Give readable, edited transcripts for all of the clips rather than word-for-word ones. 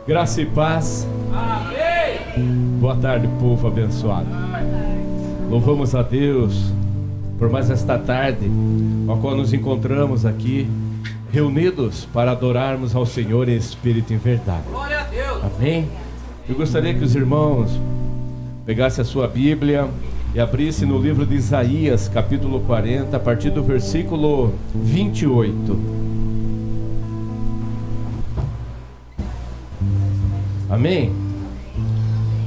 Graça e paz. Amém. Boa tarde, povo abençoado. Louvamos a Deus por mais esta tarde, a qual nos encontramos aqui, reunidos para adorarmos ao Senhor em espírito e em verdade. Glória a Deus. Amém? Eu gostaria que os irmãos pegassem a sua Bíblia e abrissem no livro de Isaías, capítulo 40, a partir do versículo 28. Amém?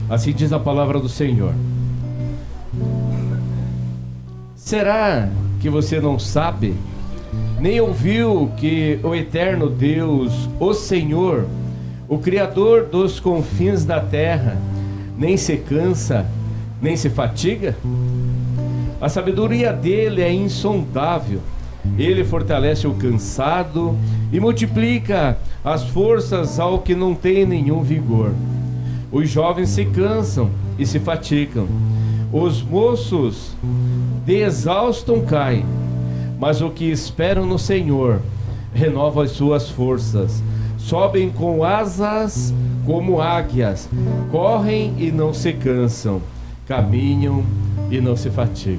Assim diz a palavra do Senhor. Será que você não sabe, nem ouviu que o eterno Deus, o Senhor, o Criador dos confins da terra, nem se cansa, nem se fatiga? A sabedoria dele é insondável. Ele fortalece o cansado e multiplica as forças ao que não tem nenhum vigor. Os jovens se cansam e se fatigam. Os moços de exaustam caem. Mas o que esperam no Senhor renovam as suas forças. Sobem com asas como águias. Correm e não se cansam. Caminham e não se fatigam.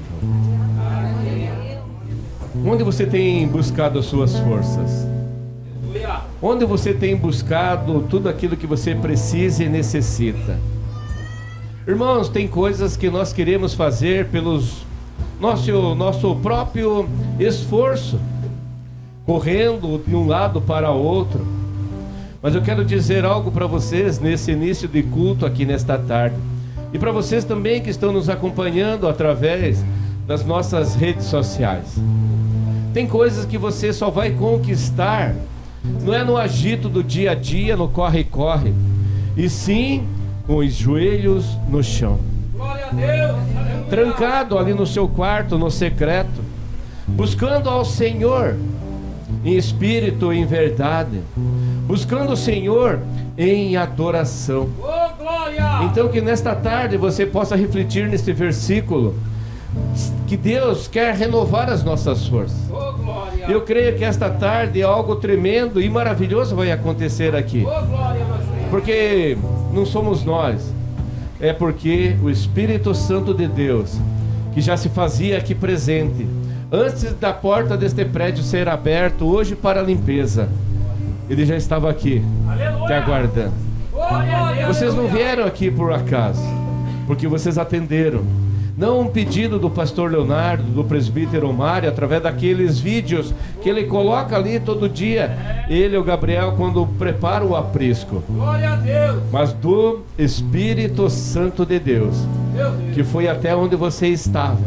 Onde você tem buscado as suas forças? Onde você tem buscado tudo aquilo que você precisa e necessita? Irmãos, tem coisas que nós queremos fazer pelos nosso próprio esforço, correndo de um lado para o outro. Mas eu quero dizer algo para vocês nesse início de culto aqui nesta tarde. E para vocês também que estão nos acompanhando através das nossas redes sociais. Tem coisas que você só vai conquistar, não é no agito do dia a dia, no corre-corre, e sim com os joelhos no chão. Glória a Deus. Trancado ali no seu quarto, no secreto, buscando ao Senhor em espírito e em verdade, buscando o Senhor em adoração. Oh, glória. Então que nesta tarde você possa refletir neste versículo, que Deus quer renovar as nossas forças. Oh, glória. Eu creio que esta tarde algo tremendo e maravilhoso vai acontecer aqui. Oh, glória, meu Senhor. Porque não somos nós, é porque o Espírito Santo de Deus, que já se fazia aqui presente, antes da porta deste prédio ser aberto hoje para a limpeza, ele já estava aqui, Aleluia. te aguardando. Glória a Deus. Vocês não vieram aqui por acaso, porque vocês atenderam. Não um pedido do pastor Leonardo, do presbítero Mário, através daqueles vídeos que ele coloca ali todo dia, ele e o Gabriel, quando prepara o aprisco, Glória a Deus. mas do Espírito Santo de Deus, Meu Deus. que foi até onde você estava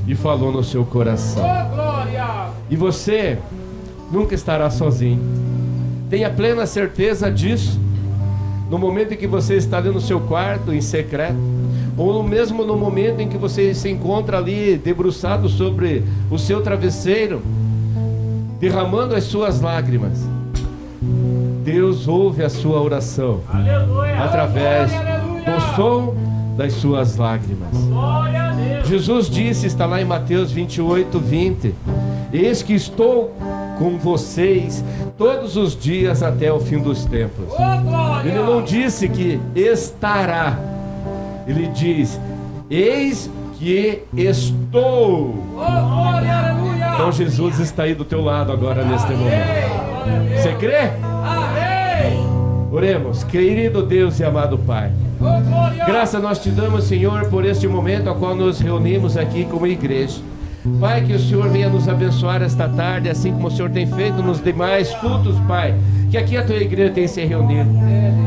e falou no seu coração. Oh, glória. E você nunca estará sozinho. Tenha plena certeza disso. No momento em que você está ali no seu quarto, em secreto, ou mesmo no momento em que você se encontra ali debruçado sobre o seu travesseiro, derramando as suas lágrimas, Deus ouve a sua oração. Aleluia. Através Glória, aleluia. do som das suas lágrimas. Glória a Deus. Jesus disse, está lá em Mateus 28, 20: eis que estou com vocês todos os dias até o fim dos tempos. Oh, glória. Ele não disse que estará, ele diz, eis que estou. Oh, glória, aleluia. Então Jesus está aí do teu lado agora neste momento. Você crê? Amém. Oremos. Querido Deus e amado Pai, Oh, glória. graça nós te damos, Senhor, por este momento ao qual nos reunimos aqui como igreja. Pai, que o Senhor venha nos abençoar esta tarde, assim como o Senhor tem feito nos demais cultos, Pai, que aqui a tua igreja tem se reunido.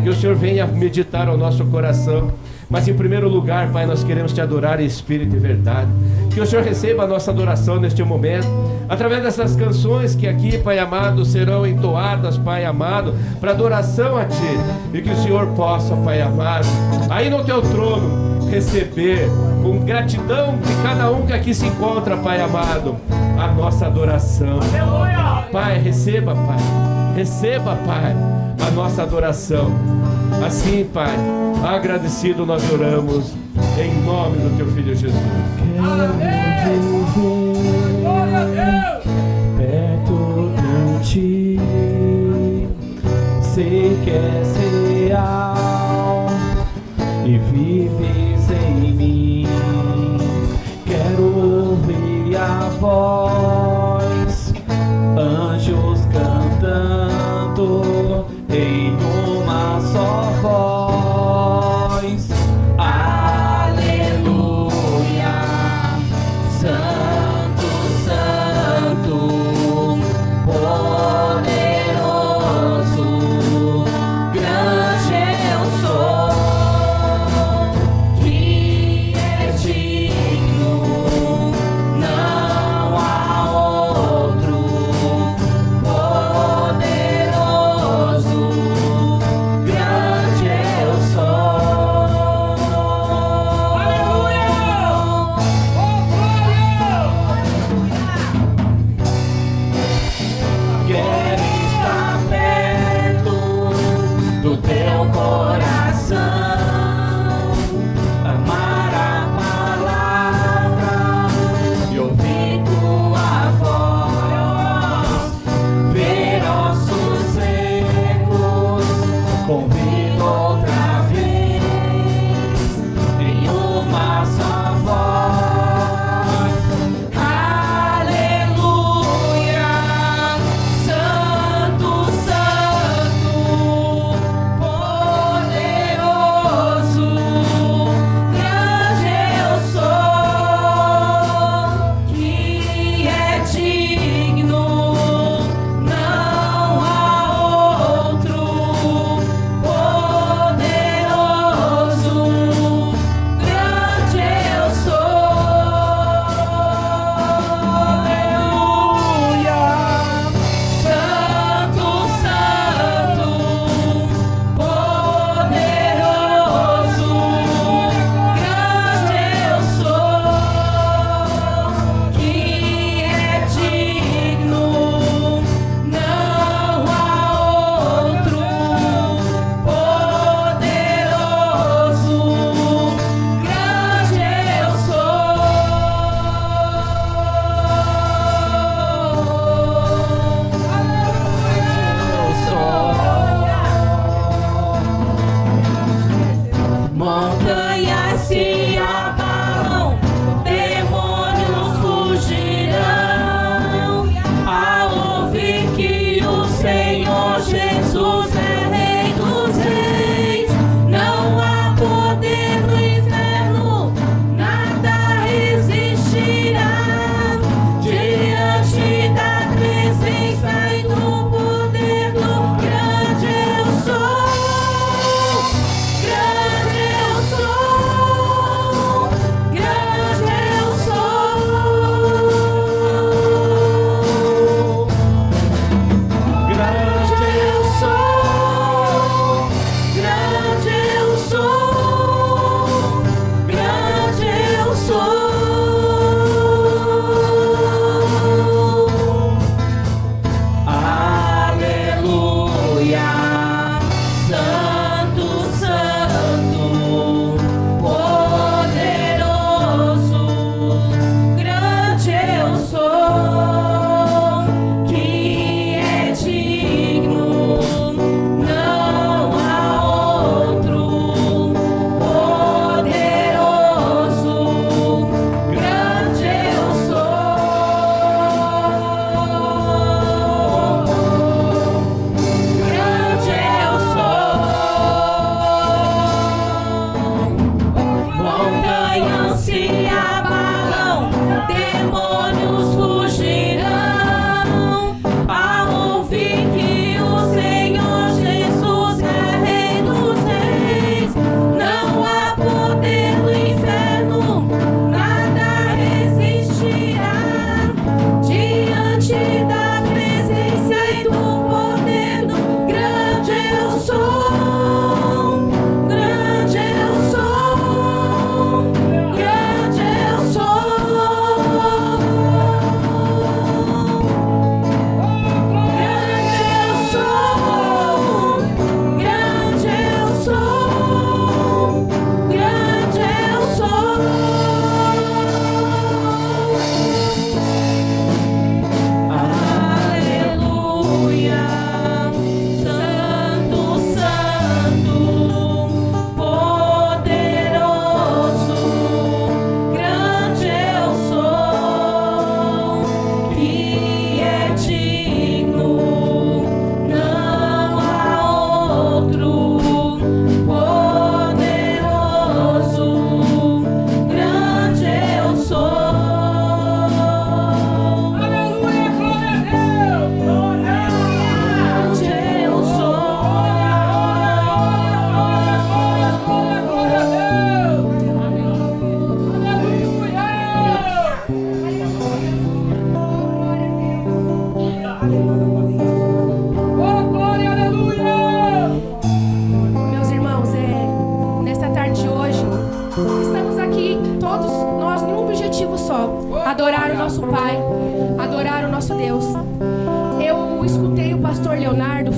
Que o Senhor venha meditar ao nosso coração. Mas em primeiro lugar, Pai, nós queremos te adorar em espírito e verdade. Que o Senhor receba a nossa adoração neste momento, através dessas canções que aqui, Pai amado, serão entoadas, Pai amado, para adoração a Ti. E que o Senhor possa, Pai amado, aí no Teu trono, receber com gratidão de cada um que aqui se encontra, Pai amado, a nossa adoração. Aleluia. Pai, receba, Pai, a nossa adoração. Assim, Pai, agradecido nós oramos, em nome do Teu Filho Jesus. Amém. Glória a Deus. Perto de Ti, sei que és celestial e vives em mim. Quero ouvir a voz, anjos cantando em uma só voz. Aleluia, Santo, Santo, poderoso, grande eu sou, que é digno, não há outro poderoso.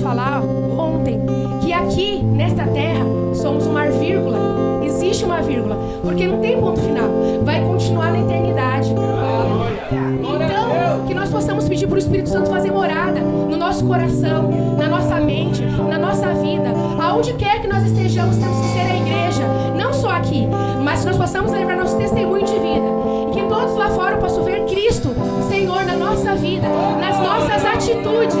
falar ontem que aqui, nesta terra, somos uma vírgula. Existe uma vírgula, porque não tem ponto final. Vai continuar na eternidade. Então, que nós possamos pedir para o Espírito Santo fazer morada no nosso coração, na nossa mente, na nossa vida. Aonde quer que nós estejamos, temos que ser a igreja. Não só aqui, mas que nós possamos levar nosso testemunho de vida. E que todos lá fora possam ver Cristo, Senhor, na nossa vida, nas nossas atitudes.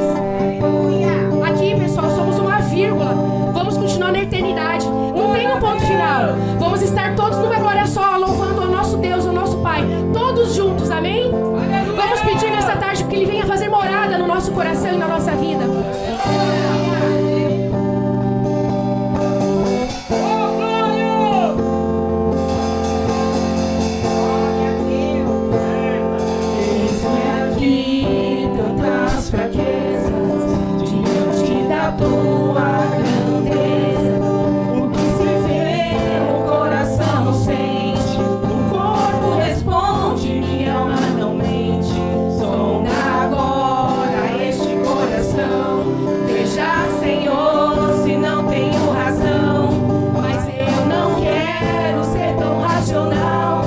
Aqui, pessoal, somos uma vírgula. Vamos continuar na eternidade. Não tem um ponto final. Vamos estar todos numa glória só, louvando o nosso Deus, o nosso Pai. Todos juntos, amém? Vamos pedir nessa tarde que Ele venha fazer morada no nosso coração e na nossa vida. Tua grandeza, o que se vê, o coração sente, o corpo responde, minha alma não mente. Sonda agora este coração, veja, Senhor, se não tenho razão, mas eu não quero ser tão racional.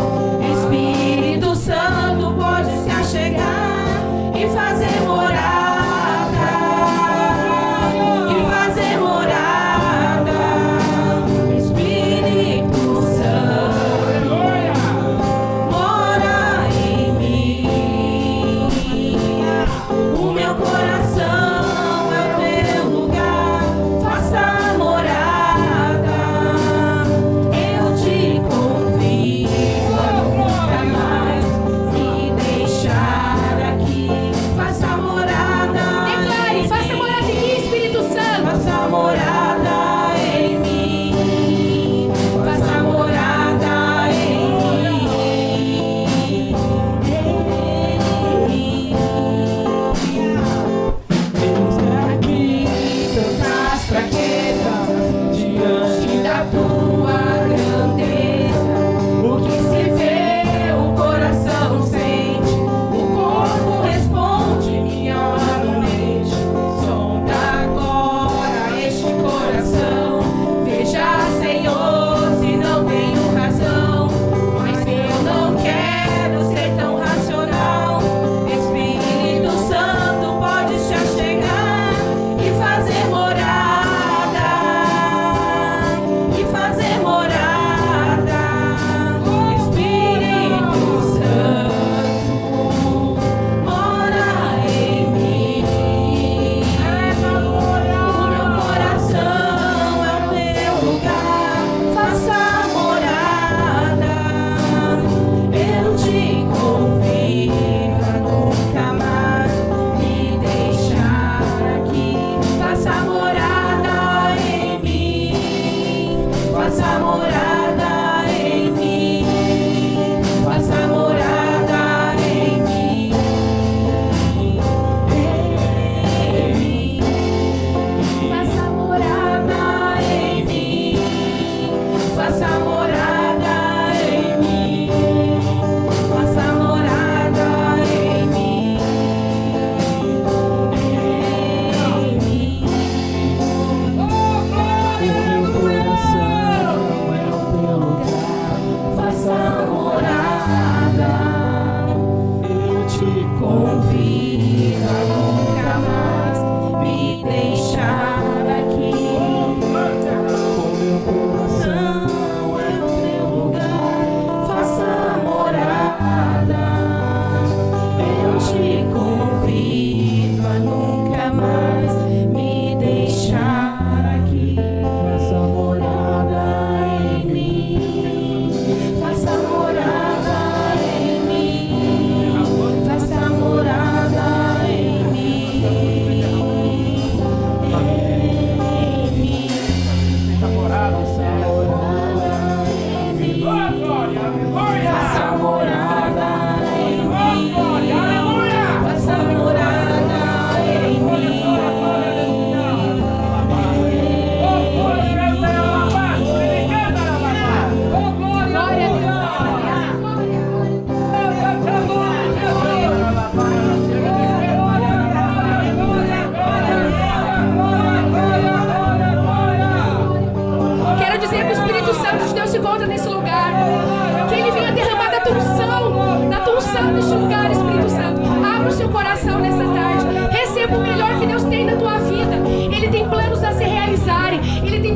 Espírito Santo pode se achegar e fazer morada.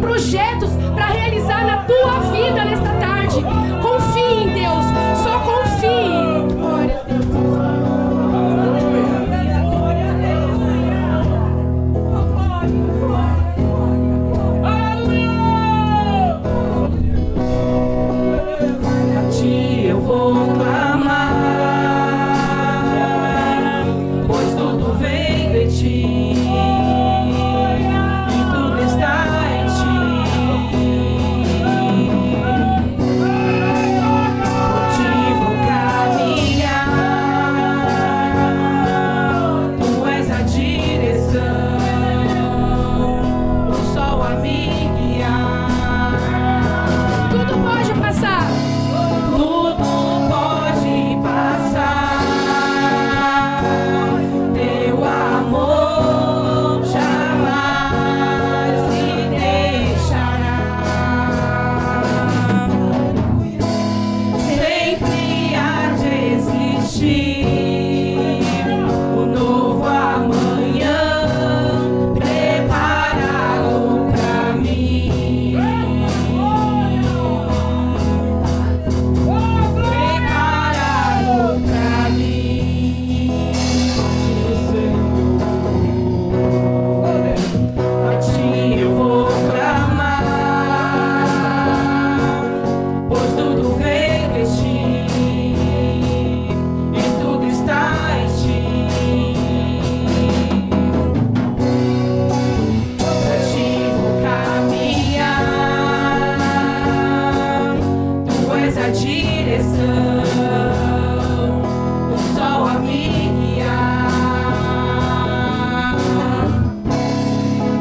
projetos para realizar na tua vida nesta tarde. Confie em Deus, só confie. Glória a Deus. A ti eu vou clamar, pois tudo vem de ti, e tudo está em ti. Por ti vou caminhar, tu és a direção, o sol a me guiar. Tudo pode passar. Tudo pode passar, teu amor jamais me deixará. Sempre há de existir um novo amanhã preparado pra mim. Preparado pra mim. A ti eu vou clamar, pois tudo vem de ti, e tudo está em ti. Pra ti vou caminhar, tu és a direção, o sol a me guiar.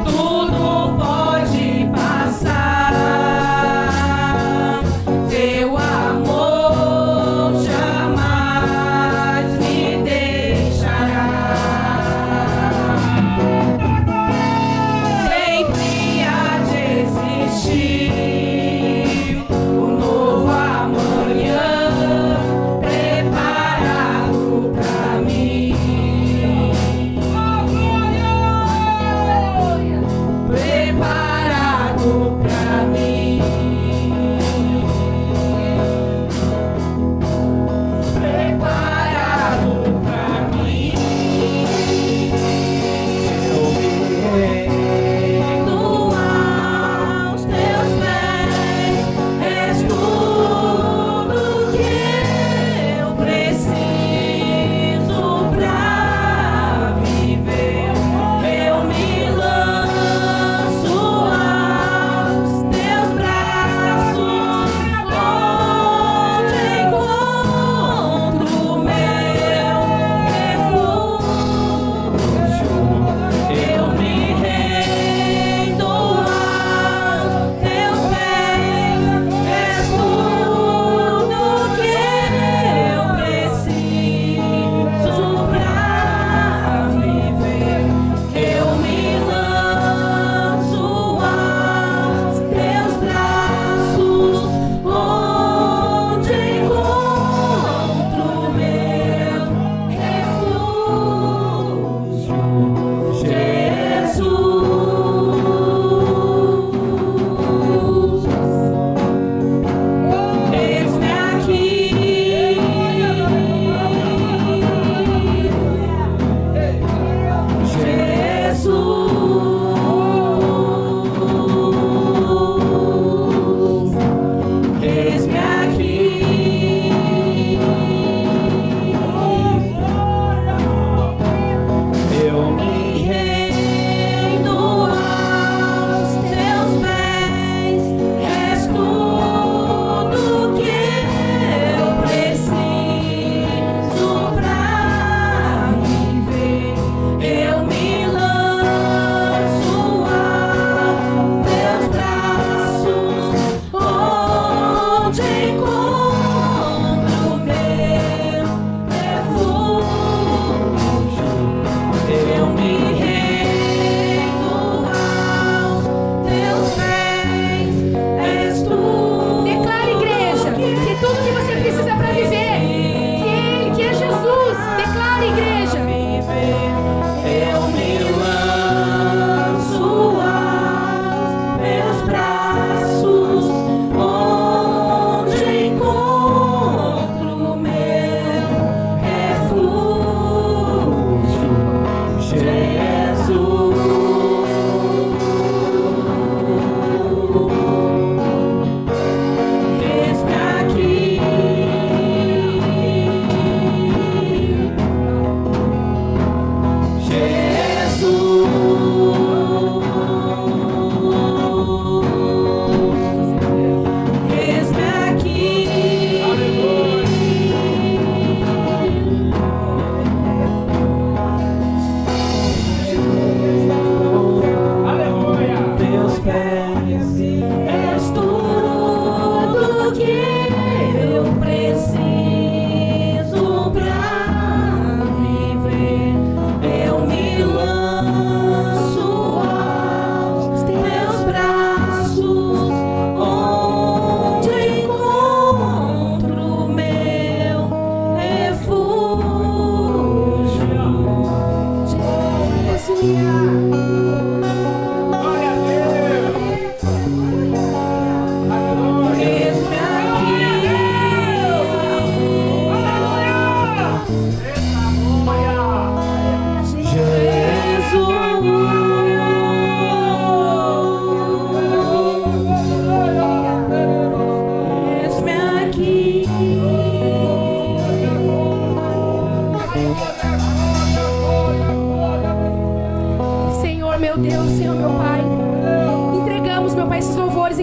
Tudo pode passar, teu amor jamais me deixará. Sempre há de existir um novo amanhã preparado pra mim. Preparado pra mim. Preparado pra mim. Tu aos teus pés és tudo que eu preciso pra viver. Eu me lanço aos teus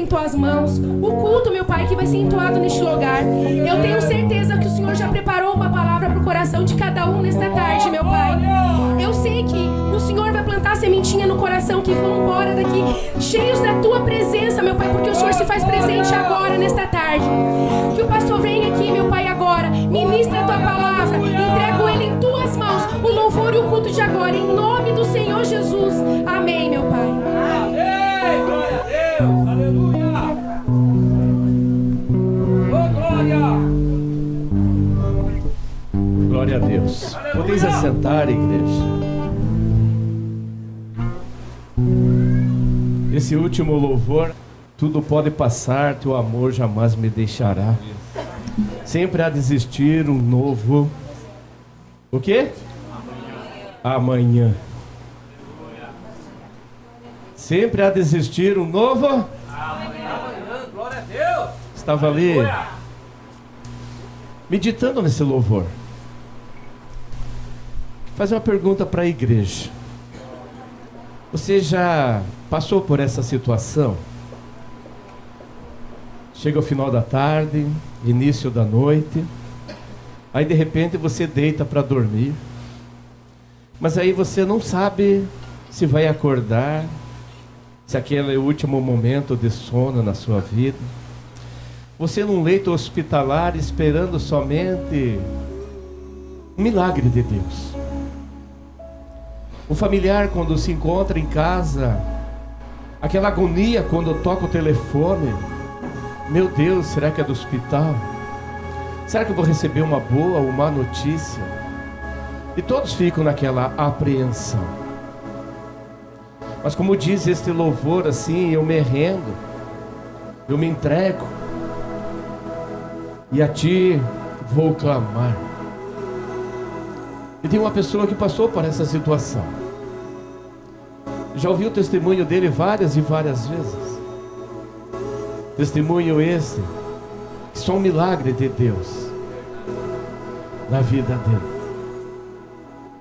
em tuas mãos. O culto, meu Pai, que vai ser entoado neste lugar. Eu tenho certeza que o Senhor já preparou uma palavra para o coração de cada um nesta tarde, meu Pai. Eu sei que o Senhor vai plantar a sementinha no coração que vão embora daqui cheios da tua presença, meu Pai, porque o Senhor se faz presente agora, nesta tarde. Que o pastor venha aqui, meu Pai, agora, ministra a tua palavra, entrego ele em tuas mãos, o louvor e o culto de agora, em nome do Senhor Jesus. Amém, meu Pai. Amém. Glória a Deus. Aleluia. Oh, glória. Glória a Deus. Podeis assentar, igreja. Esse último louvor, tudo pode passar, teu amor jamais me deixará. Sempre há de existir um novo... O quê? Amanhã. Sempre há de existir um novo... Amanhã. Glória a Deus. Estava ali meditando nesse louvor. Fazer uma pergunta para a igreja. Você já passou por essa situação? Chega o final da tarde, início da noite, aí de repente você deita para dormir, mas aí você não sabe se vai acordar, se aquele é o último momento de sono na sua vida. Você num leito hospitalar esperando somente um milagre de Deus. O familiar, quando se encontra em casa, aquela agonia quando toca o telefone. Meu Deus, será que é do hospital? Será que eu vou receber uma boa ou má notícia? E todos ficam naquela apreensão. Mas como diz este louvor assim, eu me rendo, eu me entrego, e a ti vou clamar. E tem uma pessoa que passou por essa situação. Já ouvi o testemunho dele várias e várias vezes. Testemunho esse, que só um milagre de Deus na vida dele.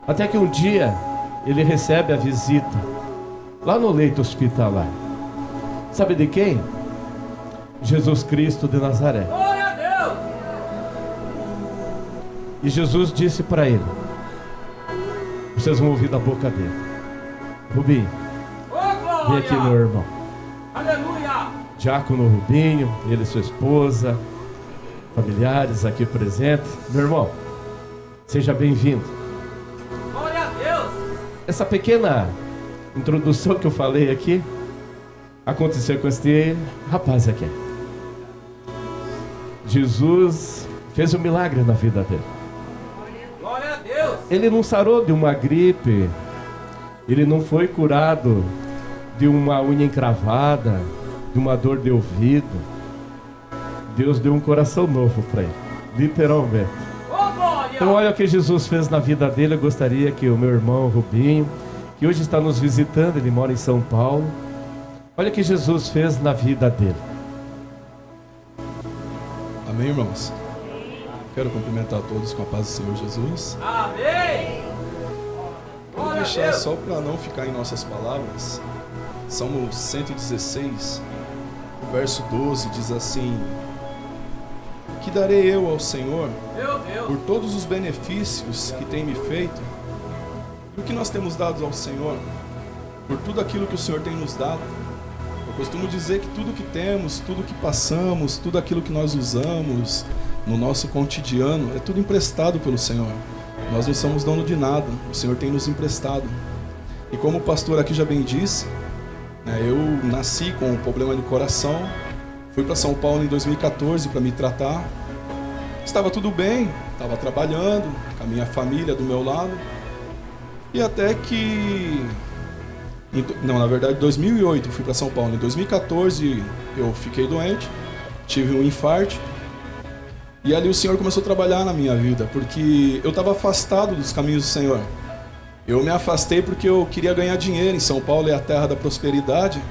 Até que um dia ele recebe a visita lá no leito hospitalar. Sabe de quem? Jesus Cristo de Nazaré. Glória a Deus. E Jesus disse para ele, vocês vão ouvir da boca dele: Rubinho, Oh, glória. vem aqui, meu irmão. Aleluia. Diácono Rubinho, ele e sua esposa, familiares aqui presentes. Meu irmão, seja bem-vindo. Glória a Deus. Essa pequena introdução que eu falei aqui aconteceu com este rapaz aqui. Jesus fez um milagre na vida dele. Glória a Deus. Ele não sarou de uma gripe, ele não foi curado de uma unha encravada, de uma dor de ouvido. Deus deu um coração novo para ele, literalmente. Oh, glória. Então olha o que Jesus fez na vida dele. Eu gostaria que o meu irmão Rubinho, que hoje está nos visitando, ele mora em São Paulo, olha o que Jesus fez na vida dele. Amém, irmãos? Quero cumprimentar todos com a paz do Senhor Jesus. Amém. Vou Glória a deixar Deus. só para não ficar em nossas palavras. Salmo 116, o verso 12 diz assim: que darei eu ao Senhor Meu Deus. por todos os benefícios que tem me feito? E o que nós temos dado ao Senhor por tudo aquilo que o Senhor tem nos dado? Eu costumo dizer que tudo que temos, tudo que passamos, tudo aquilo que nós usamos no nosso cotidiano é tudo emprestado pelo Senhor. Nós não somos dono de nada, o Senhor tem nos emprestado. E como o pastor aqui já bem disse, eu nasci com um problema de coração, fui para São Paulo em 2014 para me tratar. Estava tudo bem, estava trabalhando com a minha família do meu lado. E até que... Não, na verdade, em 2008 eu fui para São Paulo. Em 2014 eu fiquei doente, tive um infarto. E ali o Senhor começou a trabalhar na minha vida, porque eu estava afastado dos caminhos do Senhor. Eu me afastei porque eu queria ganhar dinheiro. Em São Paulo é a terra da prosperidade.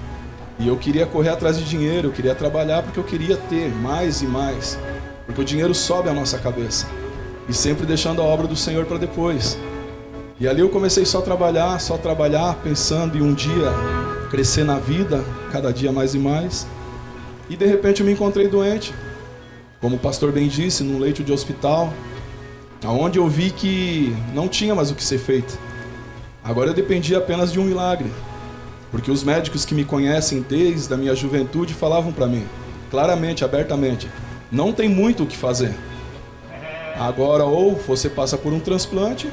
E eu queria correr atrás de dinheiro, eu queria trabalhar porque eu queria ter mais e mais. Porque o dinheiro sobe a nossa cabeça. E sempre deixando a obra do Senhor para depois. E ali eu comecei só a trabalhar, pensando em um dia crescer na vida, cada dia mais e mais. E de repente eu me encontrei doente, como o pastor bem disse, num leito de hospital, onde eu vi que não tinha mais o que ser feito. Agora eu dependia apenas de um milagre, porque os médicos que me conhecem desde a minha juventude falavam para mim, claramente, abertamente, não tem muito o que fazer. Agora ou você passa por um transplante,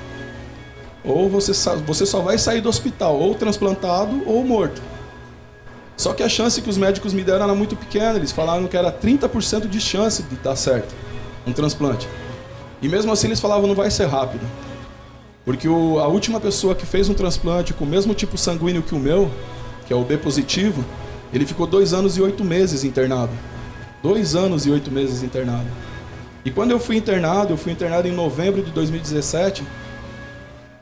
ou você só vai sair do hospital, ou transplantado ou morto. Só que a chance que os médicos me deram era muito pequena, eles falaram que era 30% de chance de dar certo um transplante. E mesmo assim eles falavam, não vai ser rápido. Porque a última pessoa que fez um transplante com o mesmo tipo sanguíneo que o meu, que é o B positivo, ele ficou 2 anos e 8 meses internado. 2 anos e 8 meses internado. E quando eu fui internado em novembro de 2017,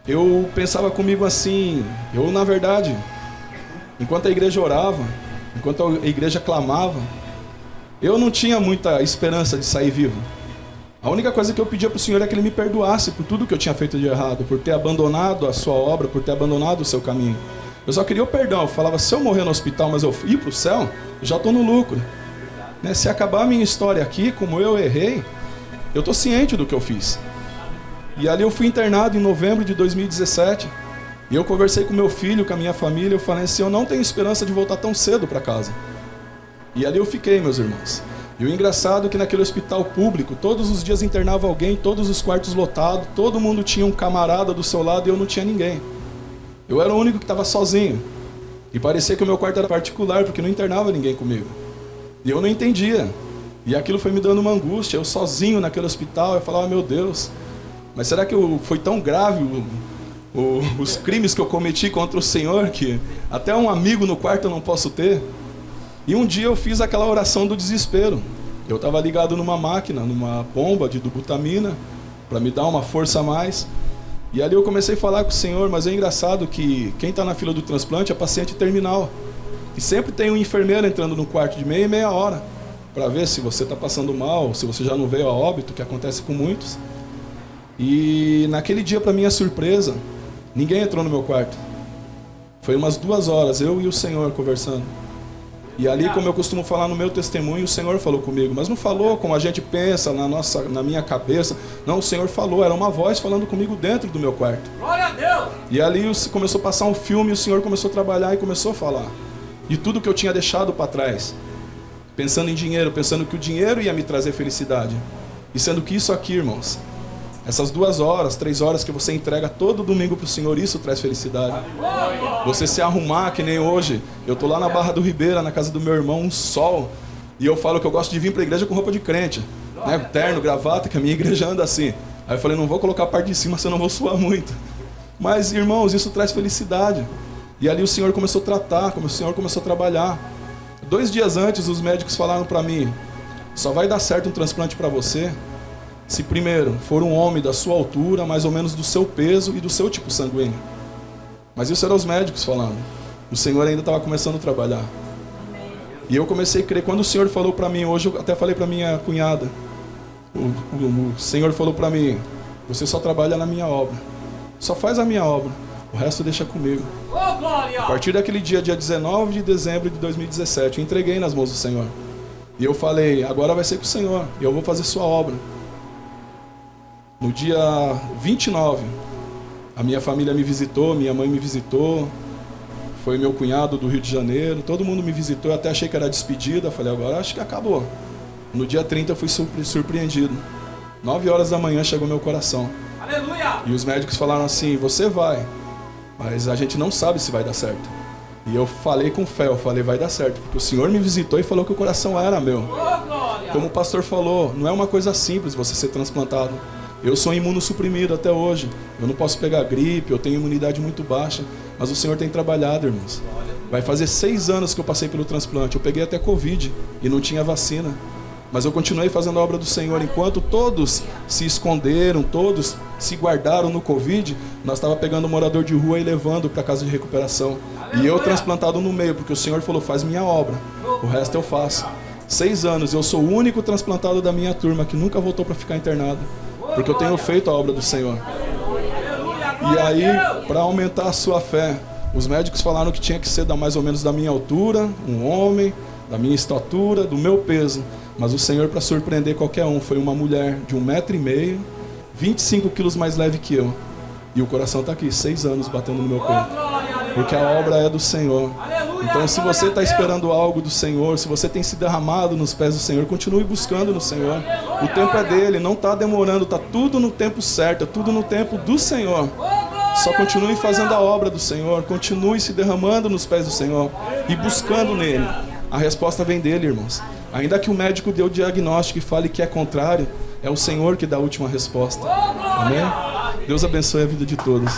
eu pensava comigo assim, eu na verdade, enquanto a igreja orava, enquanto a igreja clamava, eu não tinha muita esperança de sair vivo. A única coisa que eu pedia para o Senhor é que Ele me perdoasse por tudo que eu tinha feito de errado, por ter abandonado a sua obra, por ter abandonado o seu caminho. Eu só queria o perdão. Eu falava, se eu morrer no hospital, mas eu ir para o céu, eu já estou no lucro. Né? Se acabar a minha história aqui, como eu errei, eu estou ciente do que eu fiz. E ali eu fui internado em novembro de 2017. E eu conversei com meu filho, com a minha família. Eu falei assim, eu não tenho esperança de voltar tão cedo para casa. E ali eu fiquei, meus irmãos. E o engraçado é que naquele hospital público, todos os dias internava alguém, todos os quartos lotados, todo mundo tinha um camarada do seu lado e eu não tinha ninguém. Eu era o único que estava sozinho. E parecia que o meu quarto era particular, porque não internava ninguém comigo. E eu não entendia. E aquilo foi me dando uma angústia. Eu sozinho naquele hospital, eu falava, meu Deus, mas será que foi tão grave os crimes que eu cometi contra o Senhor, que até um amigo no quarto eu não posso ter? E um dia eu fiz aquela oração do desespero. Eu estava ligado numa máquina, numa bomba de butamina, para me dar uma força a mais. E ali eu comecei a falar com o Senhor, mas é engraçado que quem está na fila do transplante é paciente terminal. E sempre tem um enfermeiro entrando no quarto de meia e meia hora, para ver se você está passando mal, se você já não veio a óbito, que acontece com muitos. E naquele dia, para minha surpresa, ninguém entrou no meu quarto. Foi umas 2 horas, eu e o Senhor conversando. E ali, como eu costumo falar no meu testemunho, o Senhor falou comigo. Mas não falou como a gente pensa na minha cabeça. Não, o Senhor falou, era uma voz falando comigo dentro do meu quarto. Glória a Deus! E ali começou a passar um filme, o Senhor começou a trabalhar e começou a falar. De tudo que eu tinha deixado para trás. Pensando em dinheiro, pensando que o dinheiro ia me trazer felicidade. E sendo que isso aqui, irmãos, essas 2 horas, 3 horas que você entrega todo domingo para o Senhor, isso traz felicidade. Você se arrumar, que nem hoje. Eu tô lá na Barra do Ribeira, na casa do meu irmão, um sol. E eu falo que eu gosto de vir para a igreja com roupa de crente. Né? Terno, gravata, que a minha igreja anda assim. Aí eu falei, não vou colocar a parte de cima, senão eu não vou suar muito. Mas, irmãos, isso traz felicidade. E ali o Senhor começou a tratar, o Senhor começou a trabalhar. 2 dias antes, os médicos falaram para mim, só vai dar certo um transplante para você se primeiro for um homem da sua altura, mais ou menos do seu peso e do seu tipo sanguíneo. Mas isso eram os médicos falando. O Senhor ainda estava começando a trabalhar. E eu comecei a crer. Quando o Senhor falou para mim, hoje eu até falei para minha cunhada, o Senhor falou para mim, você só trabalha na minha obra. Só faz a minha obra. O resto deixa comigo. Oh, glória! A partir daquele dia 19 de dezembro de 2017, eu entreguei nas mãos do Senhor. E eu falei, agora vai ser com o Senhor. E eu vou fazer sua obra. No dia 29, a minha família me visitou, minha mãe me visitou, foi meu cunhado do Rio de Janeiro, todo mundo me visitou, eu até achei que era despedida, falei, agora acho que acabou. No dia 30 eu fui surpreendido. 9 horas da manhã chegou meu coração. Aleluia! E os médicos falaram assim, você vai, mas a gente não sabe se vai dar certo. E eu falei com fé, eu falei, vai dar certo, porque o Senhor me visitou e falou que o coração era meu. Oh, glória! Como o pastor falou, não é uma coisa simples você ser transplantado. Eu sou imunossuprimido até hoje. Eu não posso pegar gripe, eu tenho imunidade muito baixa. Mas o Senhor tem trabalhado, irmãos. Vai fazer 6 anos que eu passei pelo transplante. Eu peguei até Covid e não tinha vacina. Mas eu continuei fazendo a obra do Senhor. Enquanto todos se esconderam, todos se guardaram no Covid, nós estávamos pegando um morador de rua e levando para a casa de recuperação. E eu transplantado no meio, porque o Senhor falou, faz minha obra. O resto eu faço. 6 anos, eu sou o único transplantado da minha turma que nunca voltou para ficar internado. Porque eu tenho feito a obra do Senhor. E aí, para aumentar a sua fé, os médicos falaram que tinha que ser mais ou menos da minha altura, um homem, da minha estatura, do meu peso. Mas o Senhor, para surpreender qualquer um, foi uma mulher de 1,5 m, 25 quilos mais leve que eu. E o coração está aqui, 6 anos batendo no meu peito. Porque a obra é do Senhor. Então, se você está esperando algo do Senhor, se você tem se derramado nos pés do Senhor, continue buscando no Senhor. O tempo é dele, não está demorando, está tudo no tempo certo, é tudo no tempo do Senhor. Só continue fazendo a obra do Senhor, continue se derramando nos pés do Senhor e buscando nele. A resposta vem dele, irmãos. Ainda que o médico dê o diagnóstico e fale que é contrário, é o Senhor que dá a última resposta. Amém? Deus abençoe a vida de todos.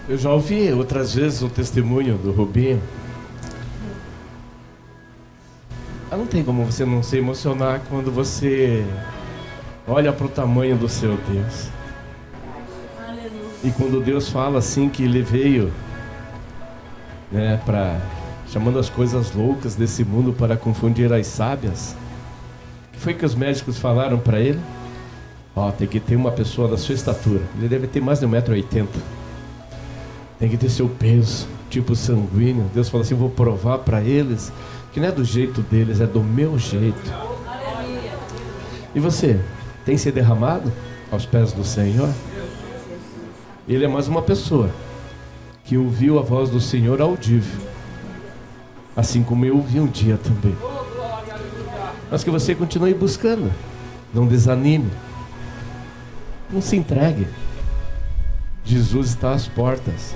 Eu já ouvi outras vezes o testemunho do Rubinho. Não tem como você não se emocionar quando você olha para o tamanho do seu Deus. E quando Deus fala assim que Ele veio, né, chamando as coisas loucas desse mundo para confundir as sábias. O que foi que os médicos falaram para ele? Tem que ter uma pessoa da sua estatura. Ele deve ter mais de 1,80 m. Tem que ter seu peso, tipo sanguíneo. Deus falou assim, vou provar para eles que não é do jeito deles, é do meu jeito. E você, tem se derramado aos pés do Senhor? Ele é mais uma pessoa que ouviu a voz do Senhor audível, assim como eu ouvi um dia também. Mas que você continue buscando, não desanime, não se entregue. Jesus está às portas.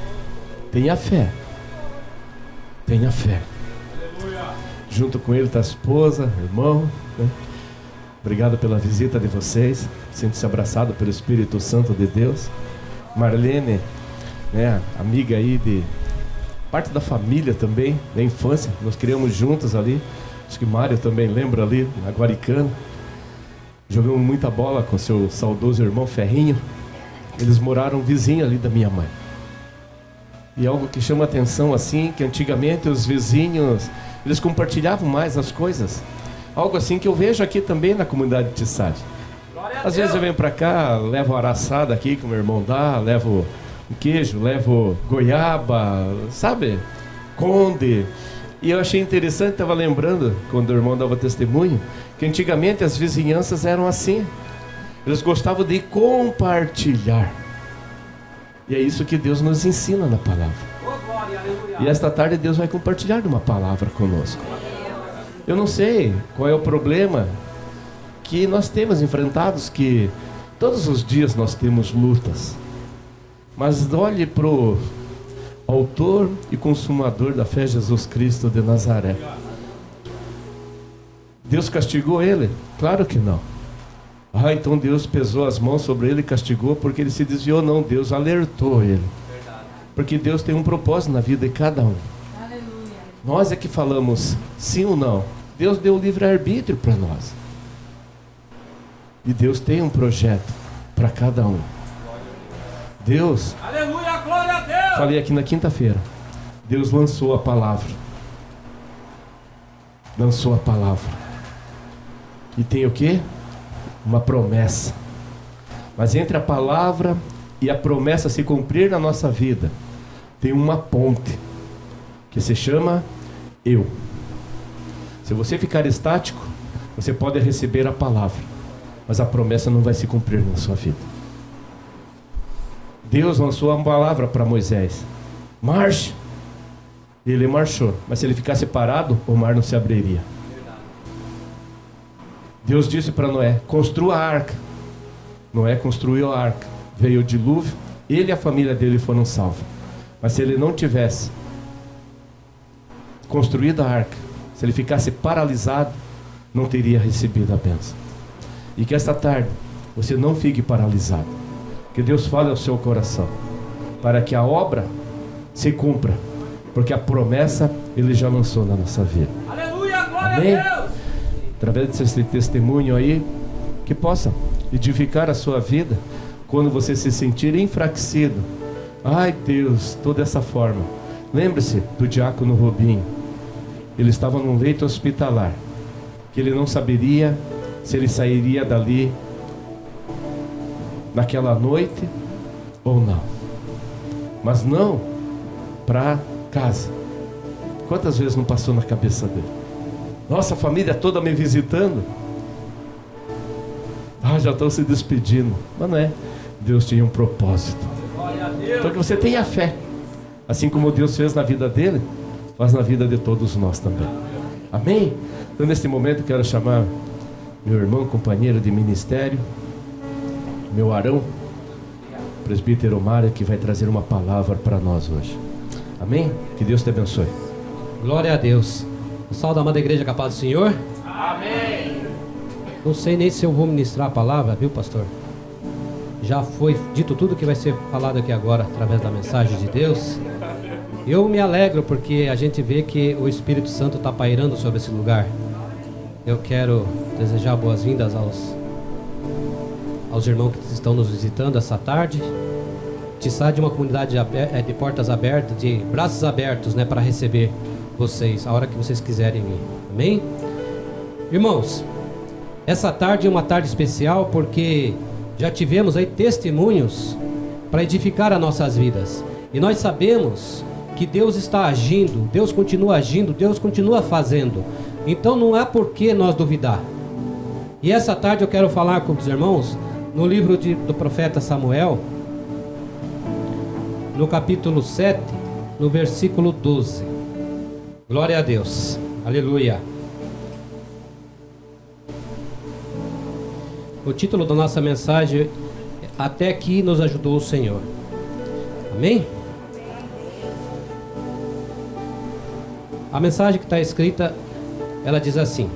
Tenha fé. Tenha fé. Junto com ele está a esposa, irmão, né? Obrigado pela visita de vocês. Sinto-se abraçado pelo Espírito Santo de Deus. Marlene, né, amiga aí de parte da família também, da infância. Nós criamos juntos ali. Acho que Mário também lembra ali, na Guaricana. Jogamos muita bola com seu saudoso irmão Ferrinho. Eles moraram vizinho ali da minha mãe. E algo que chama atenção assim, que antigamente os vizinhos, eles compartilhavam mais as coisas. Algo assim que eu vejo aqui também na comunidade de Tissade. Às vezes eu venho pra cá, levo a araçada aqui que o meu irmão dá, levo um queijo, levo goiaba, sabe? Conde. E eu achei interessante, estava lembrando, quando o irmão dava testemunho, que antigamente as vizinhanças eram assim. Eles gostavam de compartilhar. E é isso que Deus nos ensina na palavra. E esta tarde Deus vai compartilhar uma palavra conosco. Eu não sei qual é o problema que nós temos enfrentados, que todos os dias nós temos lutas. Mas olhe para o autor e consumador da fé, Jesus Cristo de Nazaré. Deus castigou ele? Claro que não. Então Deus pesou as mãos sobre ele e castigou porque ele se desviou. Não, Deus alertou ele. Porque Deus tem um propósito na vida de cada um. Nós é que falamos sim ou não. Deus deu o livre-arbítrio para nós. E Deus tem um projeto para cada um. Deus, Aleluia, glória a Deus. Falei aqui na quinta-feira, Deus lançou a palavra. Lançou a palavra. E tem o quê? Uma promessa. Mas entre a palavra e a promessa se cumprir na nossa vida, tem uma ponte que se chama eu. Se você ficar estático, você pode receber a palavra, mas a promessa não vai se cumprir na sua vida. Deus lançou uma palavra para Moisés: marche. Ele marchou, mas se ele ficasse parado, o mar não se abriria. Deus disse para Noé: construa a arca. Noé construiu a arca. Veio o dilúvio, ele e a família dele foram salvos. Mas se ele não tivesse construído a arca, se ele ficasse paralisado, não teria recebido a bênção. E que esta tarde você não fique paralisado. Que Deus fale ao seu coração, para que a obra se cumpra, porque a promessa Ele já lançou na nossa vida. Aleluia, glória Amém? a Deus. Através desse testemunho aí, que possa edificar a sua vida, quando você se sentir enfraquecido. Ai Deus, toda essa forma. Lembre-se do diácono Rubinho. Ele estava num leito hospitalar, que ele não saberia se ele sairia dali naquela noite ou não. Mas não para casa. Quantas vezes não passou na cabeça dele? Nossa, a família toda me visitando. Já estão se despedindo. Mas não é. Deus tinha um propósito. Então que você tenha fé. Assim como Deus fez na vida dele, faz na vida de todos nós também. Amém? Então neste momento quero chamar meu irmão, companheiro de ministério, meu Arão, presbítero Mário, que vai trazer uma palavra para nós hoje. Amém? Que Deus te abençoe. Glória a Deus. O salve da amada igreja, capaz do Senhor. Amém. Não sei nem se eu vou ministrar a palavra, viu, pastor? Já foi dito tudo que vai ser falado aqui agora através da mensagem de Deus. Eu me alegro porque a gente vê que o Espírito Santo está pairando sobre esse lugar. Eu quero desejar boas-vindas aos irmãos que estão nos visitando essa tarde. Tissá de uma comunidade de portas abertas, de braços abertos, né, para receber vocês, a hora que vocês quiserem vir. Amém? Irmãos, essa tarde é uma tarde especial porque já tivemos aí testemunhos para edificar as nossas vidas. E nós sabemos que Deus está agindo, Deus continua agindo, Deus continua fazendo. Então não há por que nós duvidar. E essa tarde eu quero falar com os irmãos no livro do profeta Samuel, no capítulo 7, no versículo 12. Glória a Deus. Aleluia. O título da nossa mensagem é Até Aqui Nos Ajudou o Senhor. Amém? A mensagem que está escrita, ela diz assim: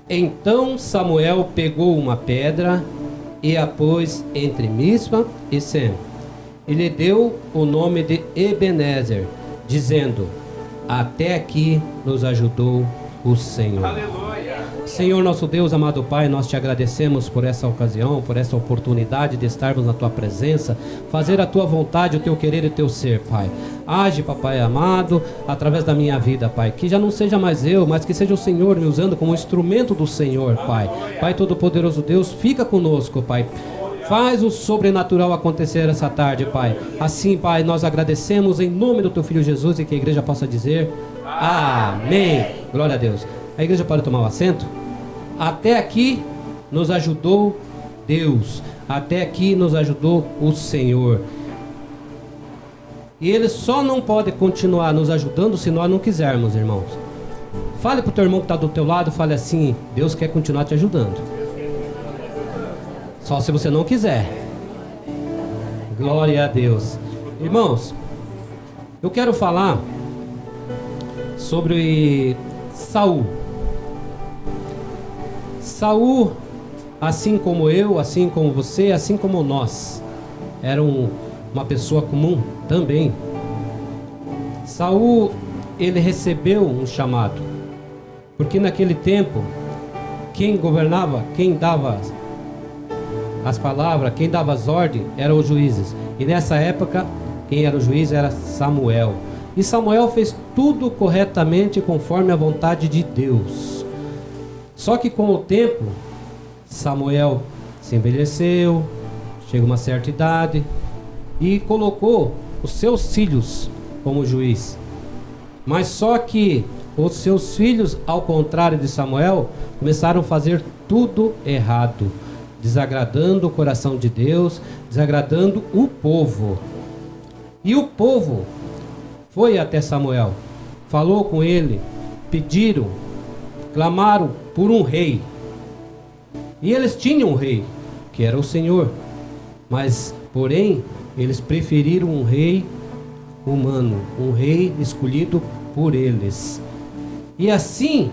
Então Samuel pegou uma pedra e a pôs entre Mispa e Sem. E lhe deu o nome de Ebenezer, dizendo: Até aqui nos ajudou o Senhor. Aleluia. Senhor nosso Deus, amado Pai, nós te agradecemos por essa ocasião, por essa oportunidade de estarmos na tua presença, fazer a tua vontade, o teu querer e o teu ser, Pai. Age, papai amado, através da minha vida, Pai, que já não seja mais eu, mas que seja o Senhor me usando como instrumento do Senhor, Pai. Pai Todo-Poderoso Deus, fica conosco, Pai. Faz o sobrenatural acontecer essa tarde, Pai. Assim, Pai, nós agradecemos em nome do teu Filho Jesus, e que a igreja possa dizer amém. Glória a Deus. A igreja pode tomar um assento? Até aqui nos ajudou Deus. Até aqui nos ajudou o Senhor. E Ele só não pode continuar nos ajudando se nós não quisermos, irmãos. Fale para o teu irmão que está do teu lado, fale assim: Deus quer continuar te ajudando. Só se você não quiser. Glória a Deus. Irmãos, eu quero falar sobre Saul. Saul, assim como eu, assim como você, assim como nós, era uma pessoa comum também. Saul, ele recebeu um chamado, porque naquele tempo, quem governava, quem dava as palavras, quem dava as ordens, eram os juízes. E nessa época, quem era o juiz era Samuel. E Samuel fez tudo corretamente conforme a vontade de Deus. Só que com o tempo, Samuel se envelheceu, chega uma certa idade, e colocou os seus filhos como juiz. Mas só que os seus filhos, ao contrário de Samuel, começaram a fazer tudo errado, desagradando o coração de Deus, desagradando o povo. E o povo foi até Samuel, falou com ele, pediram, clamaram por um rei. E eles tinham um rei, que era o Senhor. Mas, porém, eles preferiram um rei humano, um rei escolhido por eles. E assim,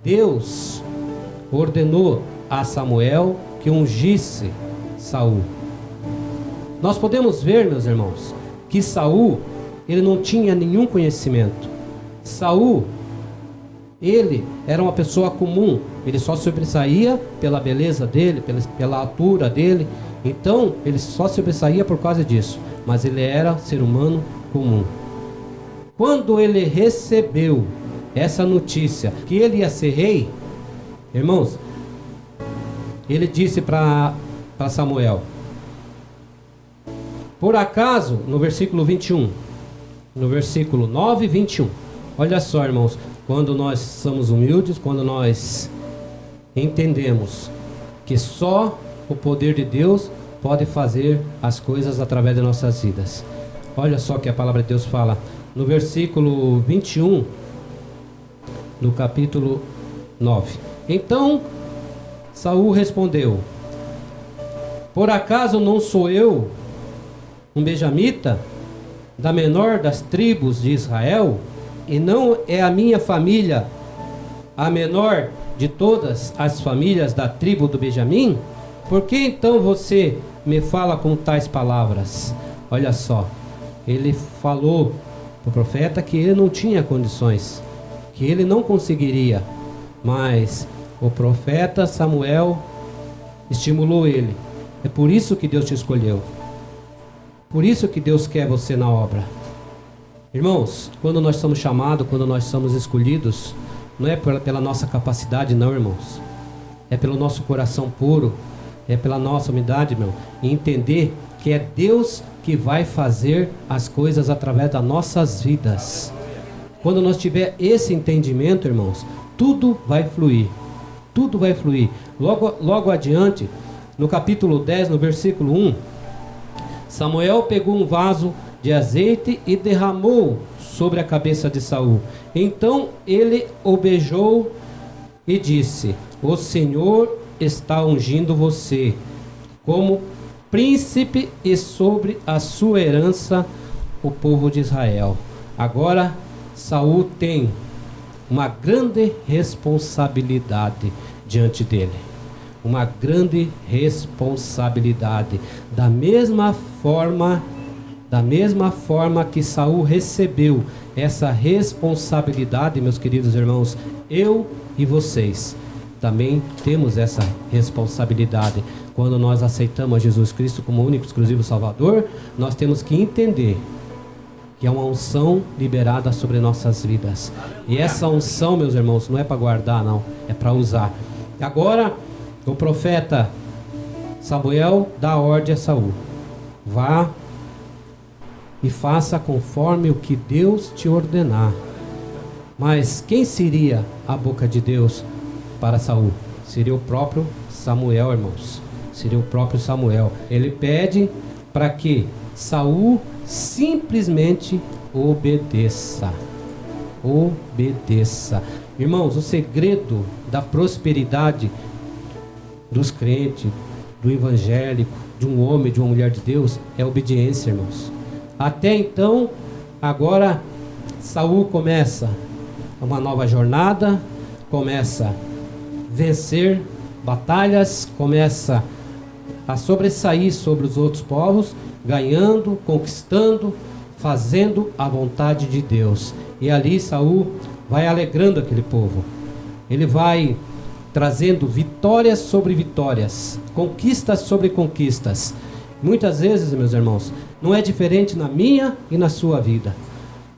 Deus ordenou a Samuel que ungisse Saul. Nós podemos ver, meus irmãos, que Saul, ele não tinha nenhum conhecimento. Saul, ele era uma pessoa comum, ele só sobressaía pela beleza dele, pela altura dele. Então, ele só sobressaía por causa disso, mas ele era ser humano comum. Quando ele recebeu essa notícia que ele ia ser rei, irmãos, ele disse para para Samuel. Por acaso, no versículo 21, no versículo 9 e 21, olha só, irmãos, quando nós somos humildes, quando nós entendemos que só o poder de Deus pode fazer as coisas através de nossas vidas. Olha só que a palavra de Deus fala no versículo 21 do capítulo 9. Então Saul respondeu: por acaso não sou eu um benjamita, da menor das tribos de Israel, e não é a minha família a menor de todas as famílias da tribo do Benjamim? Por que então você me fala com tais palavras? Olha só, ele falou para o profeta que ele não tinha condições, que ele não conseguiria, mas o profeta Samuel estimulou ele. É por isso que Deus te escolheu, por isso que Deus quer você na obra. Irmãos, quando nós somos chamados, quando nós somos escolhidos, não é pela nossa capacidade não, irmãos, é pelo nosso coração puro, é pela nossa humildade, irmão, e entender que é Deus que vai fazer as coisas através das nossas vidas. Quando nós tiver esse entendimento, irmãos, tudo vai fluir, tudo vai fluir. Logo adiante, no capítulo 10, no versículo 1, Samuel pegou um vaso de azeite e derramou sobre a cabeça de Saul. Então ele o beijou e disse: o Senhor está ungindo você como príncipe e sobre a sua herança o povo de Israel. Agora Saul tem uma grande responsabilidade diante dele. Uma grande responsabilidade. Da mesma forma que Saul recebeu essa responsabilidade, meus queridos irmãos, eu e vocês também temos essa responsabilidade. Quando nós aceitamos Jesus Cristo como único e exclusivo Salvador, nós temos que entender que é uma unção liberada sobre nossas vidas. E essa unção, meus irmãos, não é para guardar, não, é para usar. Agora, o profeta Samuel dá ordem a Saul: vá e faça conforme o que Deus te ordenar. Mas quem seria a boca de Deus para Saul? Seria o próprio Samuel, irmãos. Seria o próprio Samuel. Ele pede para que Saul simplesmente obedeça. Obedeça. Irmãos, o segredo da prosperidade dos crentes, do evangélico, de um homem, de uma mulher de Deus, é a obediência, irmãos. Até então, agora Saul começa uma nova jornada, começa a vencer batalhas, começa a sobressair sobre os outros povos, ganhando, conquistando, fazendo a vontade de Deus. E ali Saul vai alegrando aquele povo. Ele vai trazendo vitórias sobre vitórias, conquistas sobre conquistas. Muitas vezes, meus irmãos, não é diferente na minha e na sua vida.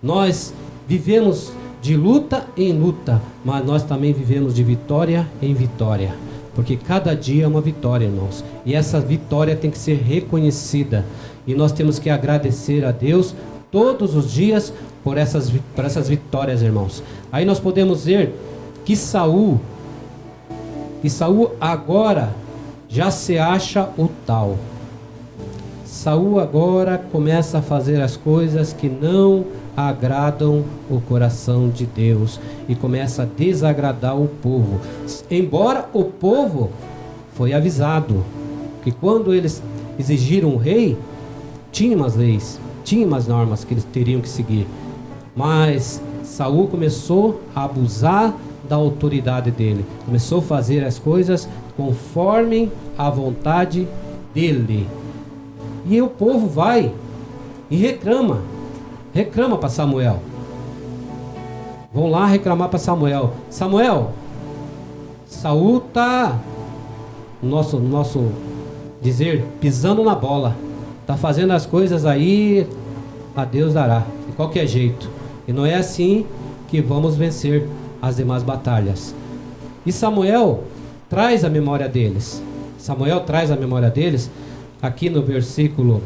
Nós vivemos de luta em luta, mas nós também vivemos de vitória em vitória, porque cada dia é uma vitória, irmãos, e essa vitória tem que ser reconhecida, e nós temos que agradecer a Deus todos os dias por essas vitórias, irmãos. Aí nós podemos ver que Saul agora já se acha o tal. Saul agora começa a fazer as coisas que não agradam o coração de Deus e começa a desagradar o povo. Embora o povo foi avisado que quando eles exigiram um rei, tinha umas leis, tinha umas normas que eles teriam que seguir. Mas Saul começou a abusar da autoridade dele, começou a fazer as coisas conforme a vontade dele. E o povo vai e reclama para Samuel. Vão lá reclamar para Samuel: Samuel, Saul está, nosso dizer, pisando na bola, está fazendo as coisas aí, a Deus dará, de qualquer jeito, e não é assim que vamos vencer as demais batalhas. E Samuel traz a memória deles Samuel traz a memória deles aqui no versículo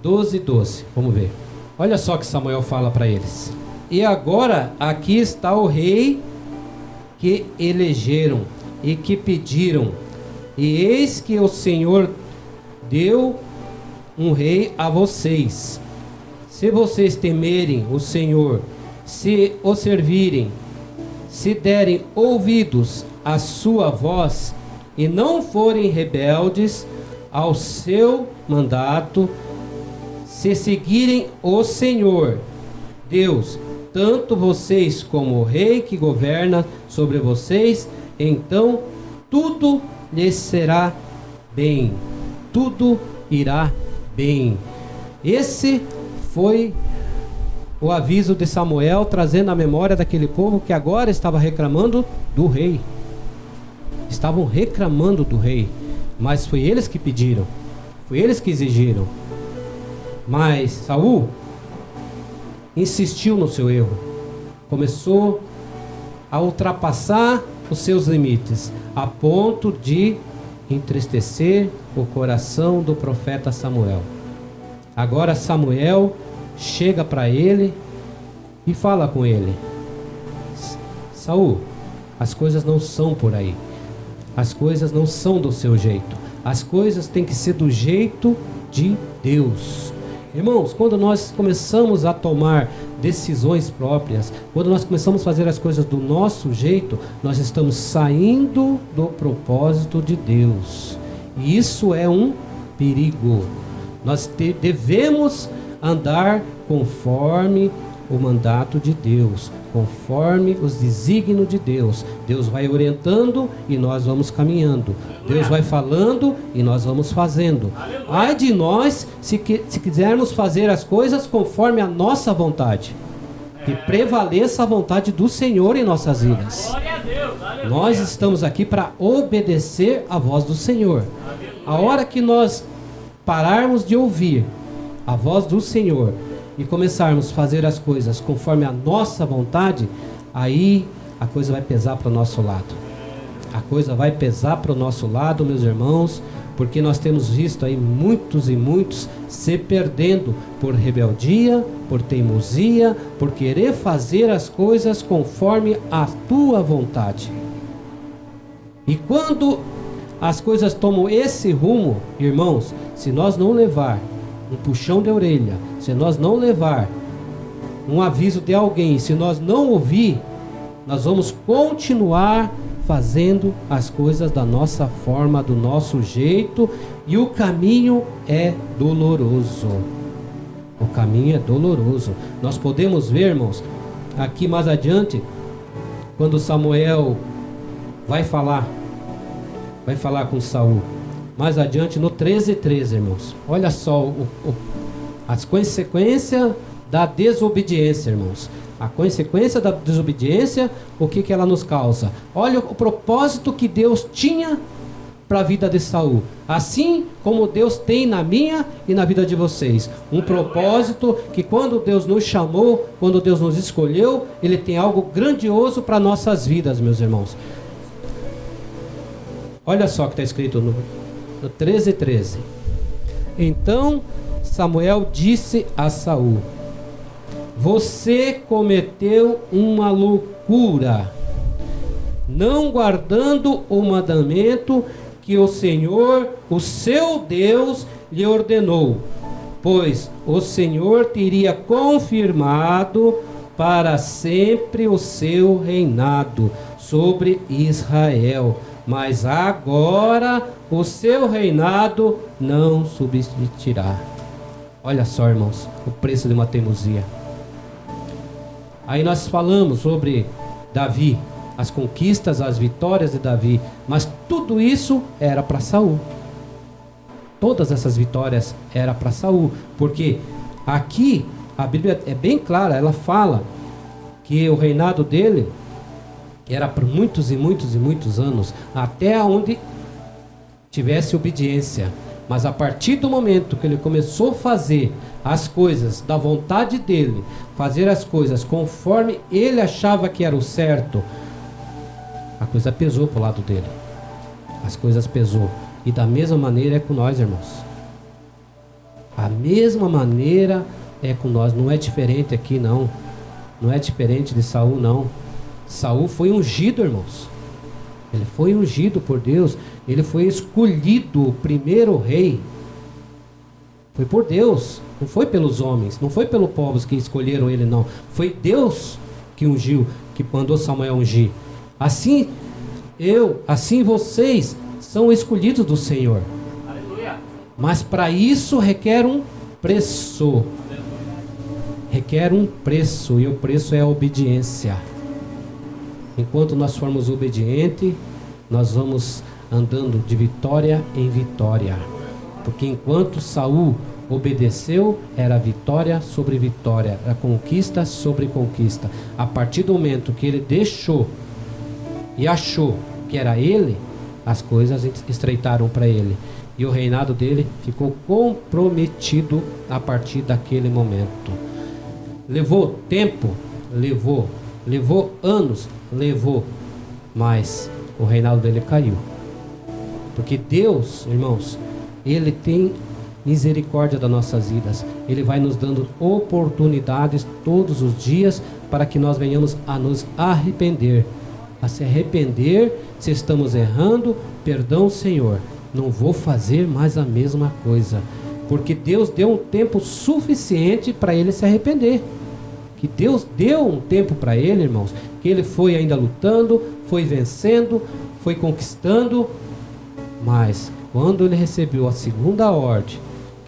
12. Vamos ver. Olha só o que Samuel fala para eles. E agora aqui está o rei que elegeram e que pediram. E eis que o Senhor deu um rei a vocês. Se vocês temerem o Senhor, se o servirem, se derem ouvidos à sua voz e não forem rebeldes ao seu mandato, se seguirem o Senhor Deus, tanto vocês como o rei que governa sobre vocês, então tudo lhes será bem, tudo irá bem. Esse foi o aviso de Samuel, trazendo a memória daquele povo que agora estava reclamando do rei. Estavam reclamando do rei, mas foi eles que pediram, foi eles que exigiram. Mas Saul insistiu no seu erro, começou a ultrapassar os seus limites, a ponto de entristecer o coração do profeta Samuel. Agora Samuel chega para ele e fala com ele: Saul, as coisas não são por aí, as coisas não são do seu jeito, as coisas têm que ser do jeito de Deus. Irmãos, quando nós começamos a tomar decisões próprias, quando nós começamos a fazer as coisas do nosso jeito, nós estamos saindo do propósito de Deus. E isso é um perigo. Nós devemos andar conforme o mandato de Deus, conforme os desígnios de Deus. Deus vai orientando e nós vamos caminhando. Deus vai falando e nós vamos fazendo. Ai de nós se quisermos fazer as coisas conforme a nossa vontade. Que prevaleça a vontade do Senhor em nossas vidas. Nós estamos aqui para obedecer a voz do Senhor. A hora que nós pararmos de ouvir a voz do Senhor e começarmos a fazer as coisas conforme a nossa vontade, aí a coisa vai pesar para o nosso lado. A coisa vai pesar para o nosso lado, meus irmãos, porque nós temos visto aí muitos e muitos se perdendo por rebeldia, por teimosia, por querer fazer as coisas conforme a tua vontade. E quando as coisas tomam esse rumo, irmãos, se nós não levar um puxão de orelha, se nós não levar um aviso de alguém, se nós não ouvir, nós vamos continuar fazendo as coisas da nossa forma, do nosso jeito, e o caminho é doloroso. O caminho é doloroso. Nós podemos ver, irmãos, aqui mais adiante, quando Samuel vai falar com Saul. Mais adiante no 13:13, irmãos. Olha só as consequências da desobediência, irmãos. A consequência da desobediência, o que ela nos causa? Olha o propósito que Deus tinha para a vida de Saul. Assim como Deus tem na minha e na vida de vocês. Um propósito que quando Deus nos chamou, quando Deus nos escolheu, Ele tem algo grandioso para nossas vidas, meus irmãos. Olha só o que está escrito no 13:13. Então Samuel disse a Saul: você cometeu uma loucura, não guardando o mandamento que o Senhor, o seu Deus, lhe ordenou, pois o Senhor teria confirmado para sempre o seu reinado sobre Israel. Mas agora o seu reinado não subsistirá. Olha só, irmãos, o preço de uma teimosia. Aí nós falamos sobre Davi, as conquistas, as vitórias de Davi, mas tudo isso era para Saul. Todas essas vitórias eram para Saul, porque aqui a Bíblia é bem clara, ela fala que o reinado dele era por muitos e muitos e muitos anos, até onde tivesse obediência. Mas a partir do momento que ele começou a fazer as coisas da vontade dele, fazer as coisas conforme ele achava que era o certo, a coisa pesou para o lado dele. as coisas pesou. E da mesma maneira é com nós, irmãos. A mesma maneira é com nós. Não é diferente aqui, não. Não é diferente de Saul, não. Saul foi ungido, irmãos. Ele foi ungido por Deus. Ele foi escolhido o primeiro rei. Foi por Deus. Não foi pelos homens. Não foi pelos povos que escolheram ele, não. Foi Deus que ungiu, que mandou Samuel ungir. Assim assim vocês são escolhidos do Senhor. Aleluia. Mas para isso requer um preço. Requer um preço. E o preço é a obediência. Enquanto nós formos obedientes, nós vamos andando de vitória em vitória. Porque enquanto Saul obedeceu, era vitória sobre vitória, era conquista sobre conquista. A partir do momento que ele deixou e achou que era ele, as coisas estreitaram para ele. E o reinado dele ficou comprometido a partir daquele momento. Levou tempo? Levou. Levou anos? Levou. Mas o reinado dele caiu. Porque Deus, irmãos, Ele tem misericórdia das nossas vidas. Ele vai nos dando oportunidades todos os dias para que nós venhamos a nos arrepender. A se arrepender se estamos errando. Perdão, Senhor, não vou fazer mais a mesma coisa. Porque Deus deu um tempo suficiente para ele se arrepender. Que Deus deu um tempo para ele, irmãos, que ele foi ainda lutando, foi vencendo, foi conquistando. Mas quando ele recebeu a segunda ordem,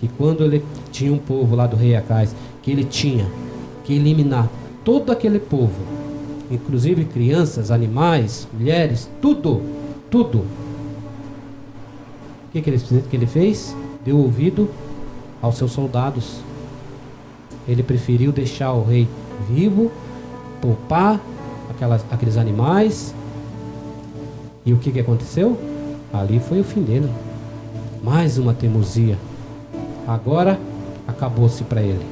que quando ele tinha um povo lá do rei Acais, que ele tinha que eliminar todo aquele povo, inclusive crianças, animais, mulheres, tudo. O que ele fez? Deu ouvido aos seus soldados. Ele preferiu deixar o rei vivo, poupar aqueles animais. E o que aconteceu? Ali foi o fim dele. Mais uma teimosia. Agora acabou-se para ele.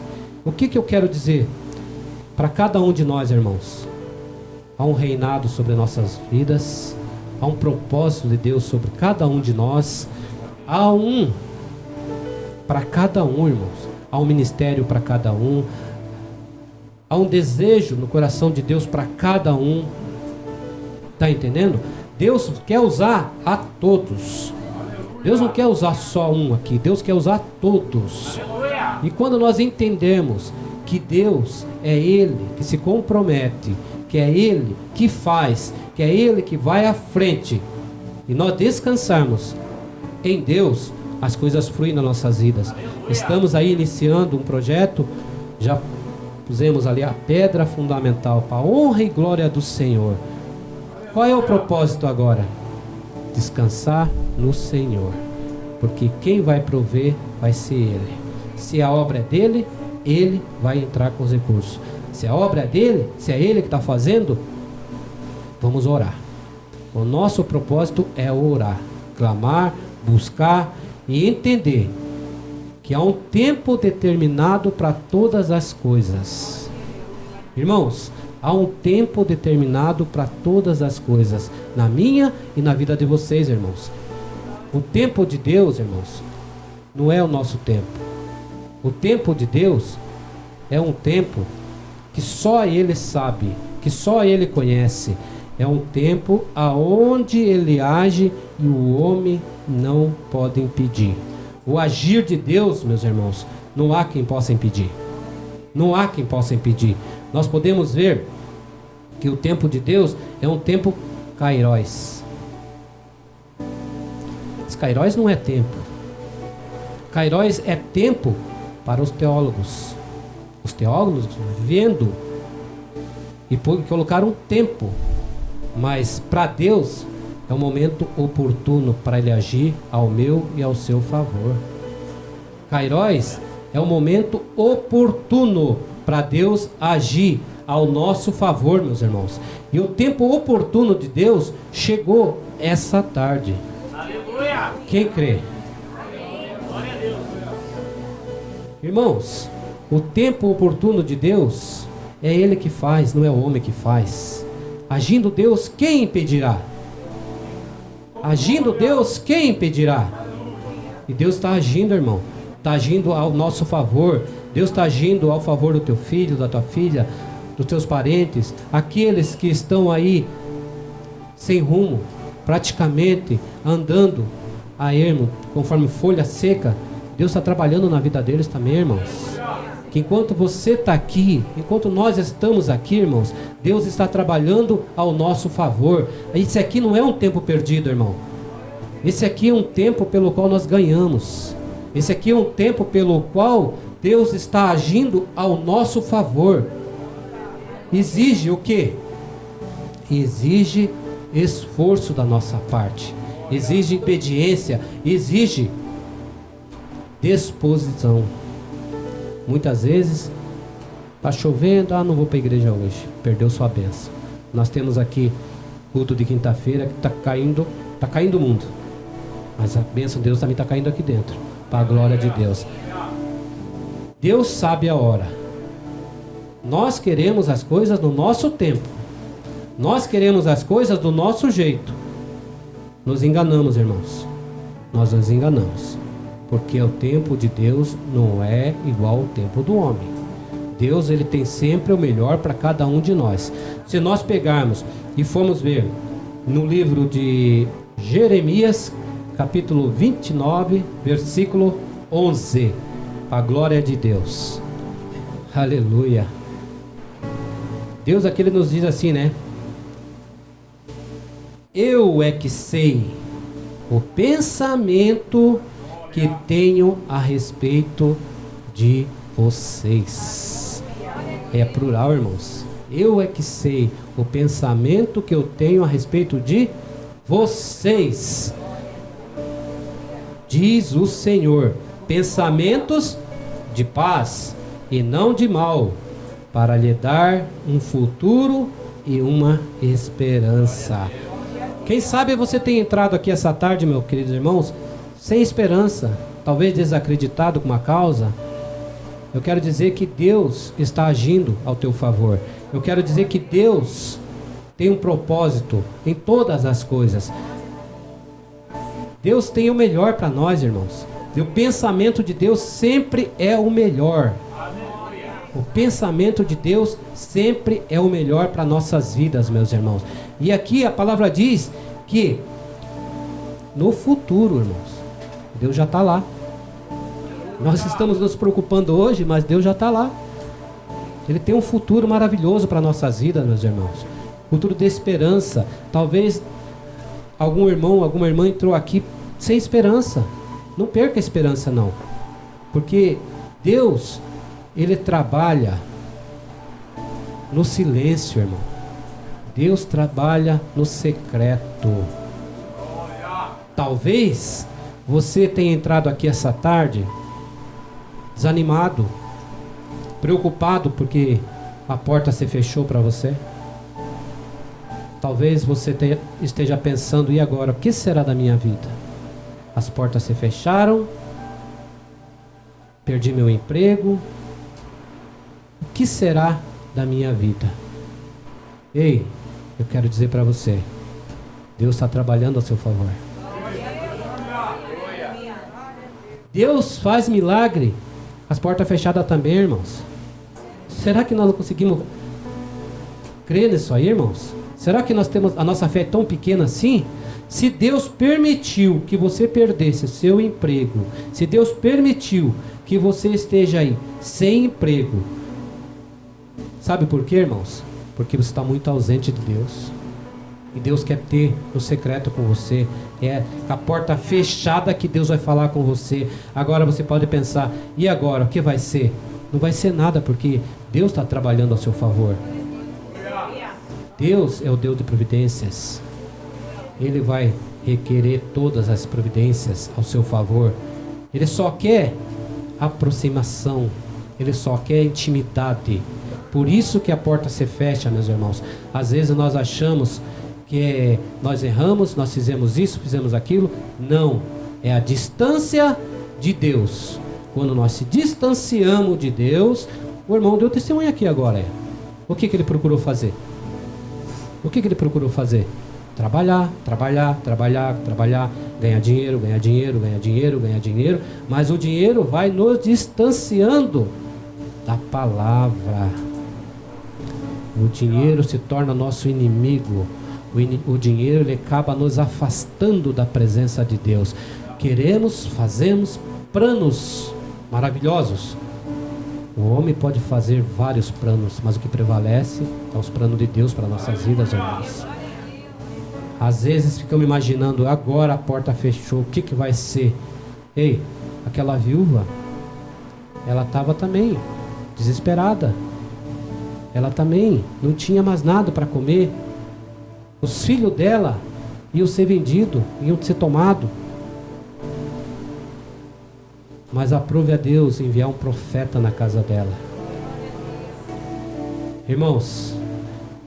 O que eu quero dizer? Para cada um de nós, irmãos, há um reinado sobre nossas vidas. Há um propósito de Deus sobre cada um de nós. Há um para cada um, irmãos. Há um ministério para cada um. Há um desejo no coração de Deus para cada um. Está entendendo? Deus quer usar a todos. Deus não quer usar só um aqui. Deus quer usar todos. E quando nós entendemos que Deus é Ele que se compromete, que é Ele que faz, que é Ele que vai à frente, e nós descansarmos em Deus, as coisas fluem nas nossas vidas. Estamos aí iniciando um projeto, já pusemos ali a pedra fundamental para a honra e glória do Senhor. Qual é o propósito agora? Descansar no Senhor, porque quem vai prover vai ser Ele. Se a obra é dele, Ele vai entrar com os recursos. Se a obra é dele, se é Ele que está fazendo, vamos orar. O nosso propósito é orar, clamar, buscar e entender que há um tempo determinado para todas as coisas. Irmãos, há um tempo determinado para todas as coisas, na minha e na vida de vocês, irmãos. O tempo de Deus, irmãos, não é o nosso tempo. O tempo de Deus é um tempo que só Ele sabe, que só Ele conhece. É um tempo aonde Ele age e o homem não pode impedir. O agir de Deus, meus irmãos, não há quem possa impedir. Não há quem possa impedir. Nós podemos ver que o tempo de Deus é um tempo kairos. Esse kairos não é tempo. Kairos é tempo para os teólogos. Os teólogos vendo e colocaram um tempo. Mas para Deus é um momento oportuno para Ele agir ao meu e ao seu favor. Kairos é um momento oportuno para Deus agir ao nosso favor, meus irmãos. E o tempo oportuno de Deus chegou essa tarde. Aleluia! Quem crê? Glória a Deus! Irmãos, o tempo oportuno de Deus é Ele que faz, não é o homem que faz. Agindo Deus, quem impedirá? Agindo Deus, quem impedirá? E Deus está agindo, irmão. Está agindo ao nosso favor. Deus está agindo ao favor do teu filho, da tua filha, dos teus parentes, aqueles que estão aí sem rumo, praticamente andando a ermo, conforme folha seca. Deus está trabalhando na vida deles também, irmãos. Que enquanto você está aqui, enquanto nós estamos aqui, irmãos, Deus está trabalhando ao nosso favor. Esse aqui não é um tempo perdido, irmão. Esse aqui é um tempo pelo qual nós ganhamos. Esse aqui é um tempo pelo qual Deus está agindo ao nosso favor. Exige o quê? Exige esforço da nossa parte. Exige obediência. Exige disposição. Muitas vezes está chovendo, não vou para a igreja hoje, perdeu sua bênção. Nós temos aqui culto de quinta-feira que está caindo o mundo, mas a bênção de Deus também está caindo aqui dentro, para a glória de Deus. Deus sabe a hora. Nós queremos as coisas no nosso tempo, nós queremos as coisas do nosso jeito. Nos enganamos, irmãos, nós nos enganamos. Porque o tempo de Deus não é igual ao tempo do homem. Deus, ele tem sempre o melhor para cada um de nós. Se nós pegarmos e formos ver no livro de Jeremias, capítulo 29, versículo 11, para a glória de Deus. Aleluia. Deus aqui ele nos diz assim, né? Eu é que sei o pensamento que tenho a respeito de vocês. É plural, irmãos. Eu é que sei o pensamento que eu tenho a respeito de vocês, diz o Senhor, pensamentos de paz e não de mal, para lhe dar um futuro e uma esperança. Quem sabe você tem entrado aqui essa tarde, meus queridos irmãos, sem esperança, talvez desacreditado com uma causa. Eu quero dizer que Deus está agindo ao teu favor. Eu quero dizer que Deus tem um propósito em todas as coisas. Deus tem o melhor para nós, irmãos. E o pensamento de Deus sempre é o melhor. O pensamento de Deus sempre é o melhor para nossas vidas, meus irmãos. E aqui a palavra diz que no futuro, irmãos, Deus já está lá. Nós estamos nos preocupando hoje, mas Deus já está lá. Ele tem um futuro maravilhoso para nossas vidas, meus irmãos. Futuro de esperança. Talvez algum irmão, alguma irmã entrou aqui sem esperança. Não perca a esperança, não. Porque Deus, ele trabalha no silêncio, irmão. Deus trabalha no secreto. Talvez você tenha entrado aqui essa tarde desanimado, preocupado porque a porta se fechou para você. Talvez você esteja pensando, e agora? O que será da minha vida? As portas se fecharam, perdi meu emprego. O que será da minha vida? Ei, eu quero dizer para você, Deus está trabalhando a seu favor. Deus faz milagre. As portas fechadas também, irmãos. Será que nós não conseguimos crer nisso aí, irmãos? Será que nós temos a nossa fé tão pequena assim? Se Deus permitiu que você perdesse seu emprego, se Deus permitiu que você esteja aí sem emprego, sabe por quê, irmãos? Porque você está muito ausente de Deus. E Deus quer ter o secreto com você. É a porta fechada que Deus vai falar com você. Agora você pode pensar, e agora? O que vai ser? Não vai ser nada, porque Deus está trabalhando a seu favor. Deus é o Deus de providências. Ele vai requerer todas as providências ao seu favor. Ele só quer aproximação. Ele só quer intimidade. Por isso que a porta se fecha, meus irmãos. Às vezes nós achamos que nós erramos, nós fizemos isso, fizemos aquilo. Não, é a distância de Deus. Quando nós se distanciamos de Deus, o irmão deu testemunho aqui agora. O que ele procurou fazer? O que ele procurou fazer? Trabalhar, trabalhar, trabalhar, trabalhar, ganhar dinheiro, ganhar dinheiro, ganhar dinheiro, ganhar dinheiro, mas o dinheiro vai nos distanciando da palavra. O dinheiro se torna nosso inimigo. O dinheiro ele acaba nos afastando da presença de Deus. Fazemos planos maravilhosos. O homem pode fazer vários planos, mas o que prevalece é os planos de Deus para nossas vidas, irmãos. Às vezes ficamos imaginando, agora a porta fechou, o que vai ser? Ei, aquela viúva, ela estava também desesperada. Ela também não tinha mais nada para comer. Os filhos dela iam ser vendidos, iam ser tomados. Mas aprove a Deus enviar um profeta na casa dela. Irmãos,